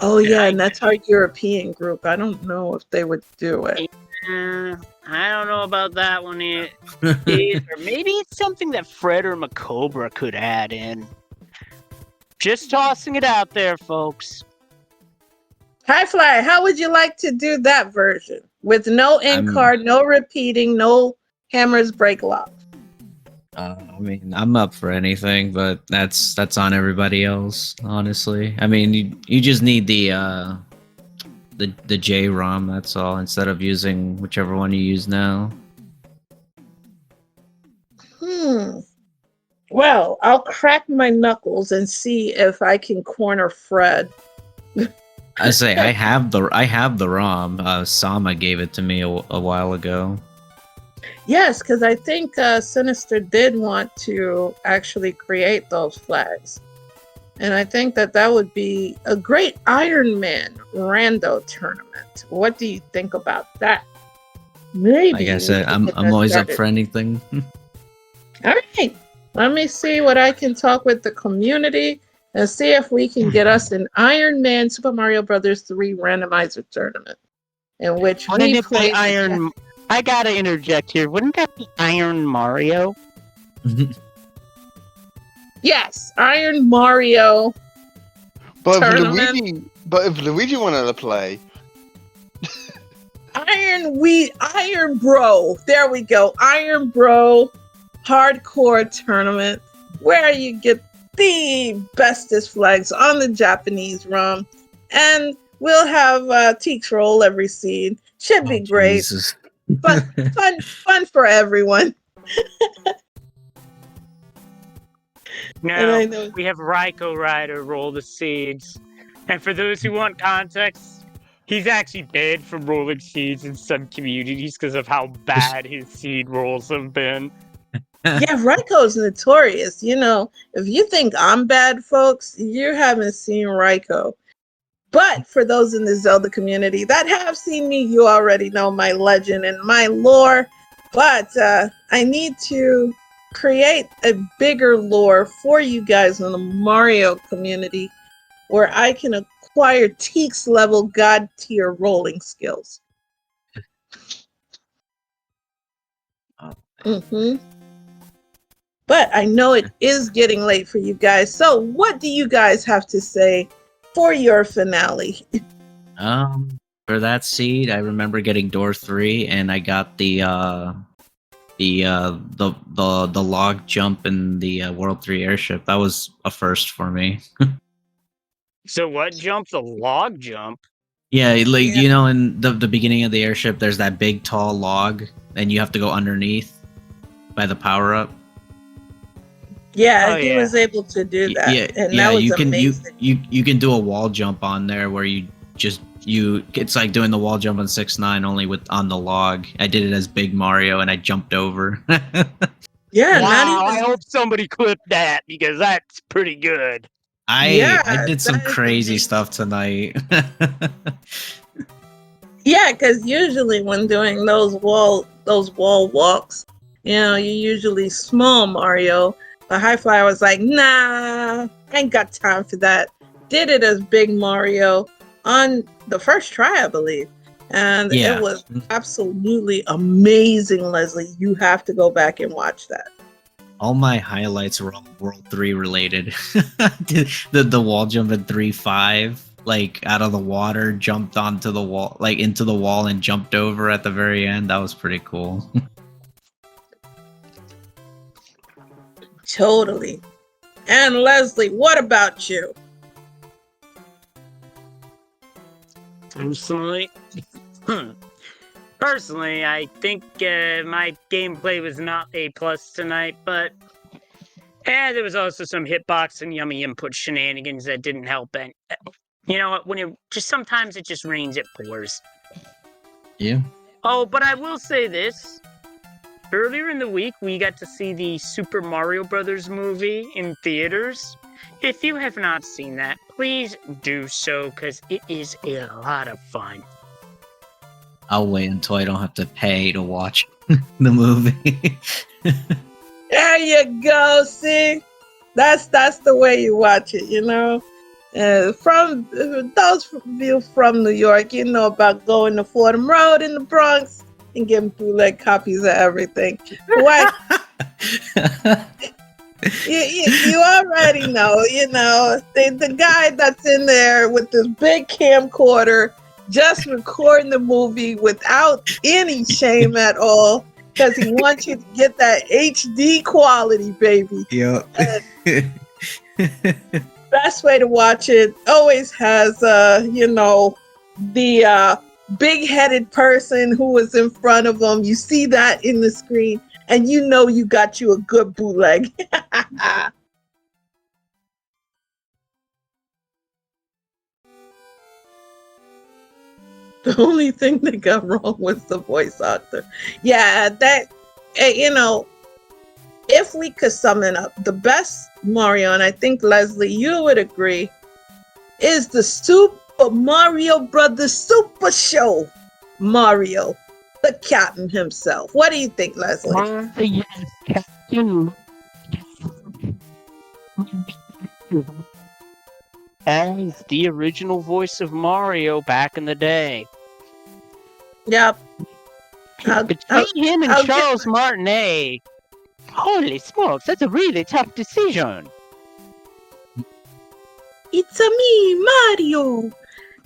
A: Oh, yeah,
D: I-
A: and that's our European group. I don't know if they would do it.
D: I don't know about that one yet. Or maybe it's something that Fred or Macobra could add in. Just tossing it out there, folks.
A: Hi Fly, how would you like to do that version? With no end
C: I'm-
A: card, no repeating, no hammers break lock.
C: I mean, I'm up for anything, but that's on everybody else, honestly. I mean, you just need the J-ROM, that's all, instead of using whichever one you use now.
A: Well, I'll crack my knuckles and see if I can corner Fred.
C: I say I have the ROM. Sama gave it to me a while ago.
A: Yes, because I think Sinister did want to actually create those flags. And I think that would be a great Iron Man Rando tournament. What do you think about that? Maybe.
C: Like I
A: we
C: said,
A: can
C: I'm
A: get that
C: always up
A: started.
C: for anything.
A: All right. Let me see what I can talk with the community and see if we can get us an Iron Man Super Mario Brothers 3 randomizer tournament in which
D: Wouldn't
A: we
D: it be
A: play
D: Iron? I gotta interject here. Wouldn't that be Iron Mario?
A: Yes, Iron Mario.
B: But
A: Tournament.
B: if Luigi wanted to play,
A: Iron Bro. There we go. Iron Bro hardcore tournament where you get the bestest flags on the Japanese ROM. And we'll have Teaks roll every seed. Should be great.
C: Jesus.
A: Fun for everyone. And I
D: Now,
A: know.
D: we have Ryko Rider roll the seeds. And for those who want context, he's actually banned from rolling seeds in some communities because of how bad his seed rolls have been.
A: Yeah, Raiko's notorious. You know, if you think I'm bad, folks, you haven't seen Raiko. But for those in the Zelda community that have seen me, you already know my legend and my lore. But I need to create a bigger lore for you guys in the Mario community where I can acquire Teak's level god tier rolling skills. Mm-hmm. But I know it is getting late for you guys. So what do you guys have to say for your finale?
C: For that seed, I remember getting door 3, and I got the log jump in the World 3 airship. That was a first for me.
D: So what jump? The log jump?
C: Yeah, like
A: Yeah.
C: you know, in the beginning of the airship, there's that big tall log, and you have to go underneath by the power up.
A: Yeah,
D: Oh,
A: he
D: yeah.
A: was able to do that.
C: Yeah,
A: And
C: yeah.
A: that was
C: You can
A: amazing.
C: you can do a wall jump on there where it's like doing the wall jump on 6ix9ine only with on the log. I did it as Big Mario and I jumped over.
A: Yeah,
D: Wow,
A: not
D: I
A: even.
D: hope somebody clipped that because that's pretty good.
A: Yeah,
C: I did some
A: that is
C: crazy
A: amazing.
C: stuff tonight.
A: Yeah, because usually when doing those wall walks, you know, you usually small Mario. But High Flyer was like, nah, I ain't got time for that. Did it as Big Mario on the first try, I believe. And
C: Yeah.
A: it was absolutely amazing, Leslie. You have to go back and watch that.
C: All my highlights were all World 3 related. the wall jump in 3-5, like out of the water, jumped onto the wall, like into the wall and jumped over at the very end. That was pretty cool.
A: Totally. And Leslie, what about you?
D: Personally, I think my gameplay was not A+ tonight, but there was also some hitbox and yummy input shenanigans that didn't help. And you know what? When it just sometimes it just rains, it pours.
C: Yeah.
D: Oh, but I will say this. Earlier in the week, we got to see the Super Mario Brothers movie in theaters. If you have not seen that, please do so, because it is a lot of fun.
C: I'll wait until I don't have to pay to watch the movie.
A: There you go. See, that's the way you watch it. You know, from those of you from New York, you know about going to Fordham Road in the Bronx and getting bootleg copies of everything. What? You already know. You know the guy that's in there with this big camcorder, just recording the movie without any shame at all. Because he wants you to get that HD quality, baby.
C: Yeah.
A: Best way to watch it always has, you know, the big-headed person who was in front of him. You see that in the screen, and you know you got you a good bootleg. The only thing that got wrong was the voice actor. Yeah, that, you know, if we could sum it up, the best Mario, and I think, Leslie, you would agree, is the Super Mario Brothers Super Show Mario, the captain himself. What do you think, Leslie?
D: Yes, Captain. As the original voice of Mario back in the day.
A: Yep.
D: Between him and
A: I'll
D: Charles Martinet, holy smokes, that's a really tough decision.
A: It's a me, Mario.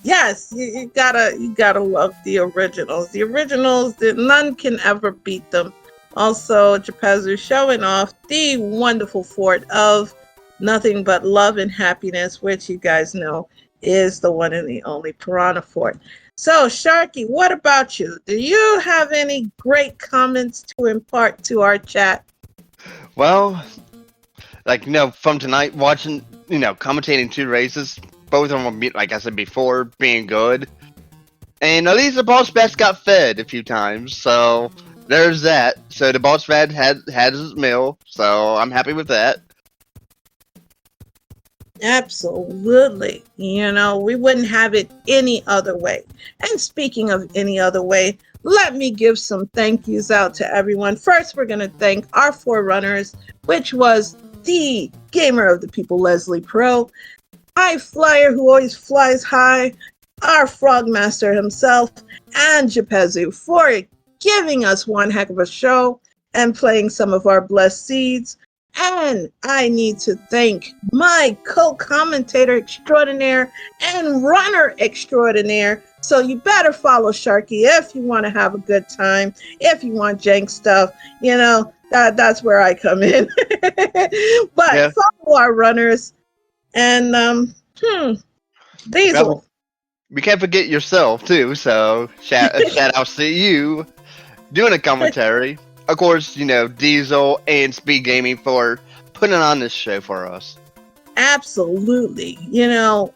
A: Yes, you gotta love the originals. The originals, none can ever beat them. Also, Japazu showing off the wonderful fort of Nothing But Love and Happiness, which you guys know is the one and the only Piranha Fort. So, Sharky, what about you? Do you have any great comments to impart to our chat?
B: Well, like from tonight watching, commentating 2 races, both of them, like I said before, being good. And at least the boss best got fed a few times, so there's that. So the boss fed had his meal, so I'm happy with that.
A: Absolutely. We wouldn't have it any other way. And speaking of any other way, let me give some thank yous out to everyone. First, we're going to thank our forerunners, which was the gamer of the people, Leslie Pro, High Flyer, who always flies high, our Frogmaster himself, and Japezu for giving us one heck of a show and playing some of our blessed seeds. And I need to thank my co-commentator extraordinaire and runner extraordinaire. So you better follow Sharky if you want to have a good time. If you want jank stuff, that's where I come in. But follow our runners. And Diesel.
B: Well, we can't forget yourself too. So shout out to you doing a commentary. Of course, Diesel and Speed Gaming for putting on this show for us.
A: Absolutely.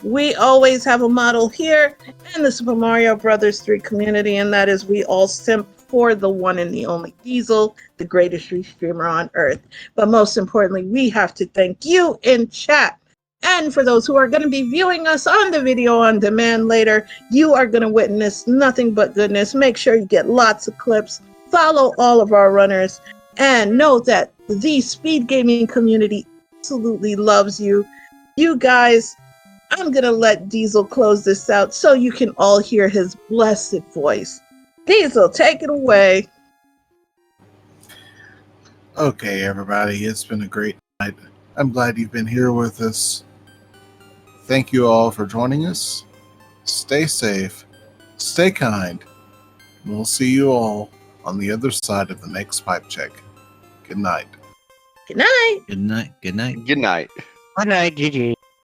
A: We always have a model here in the Super Mario Brothers 3 community, and that is we all simp for the one and the only Diesel, the greatest streamer on Earth. But most importantly, we have to thank you in chat. And for those who are going to be viewing us on the video on demand later, you are going to witness nothing but goodness. Make sure you get lots of clips. Follow all of our runners and know that the speed gaming community absolutely loves you. You guys, I'm going to let Diesel close this out so you can all hear his blessed voice. Diesel, take it away.
E: Okay, everybody, it's been a great night. I'm glad you've been here with us. Thank you all for joining us. Stay safe, stay kind, and we'll see you all on the other side of the next pipe check. Good night.
A: Good night.
C: Good night. Good night.
B: Good night.
D: Good night, GG.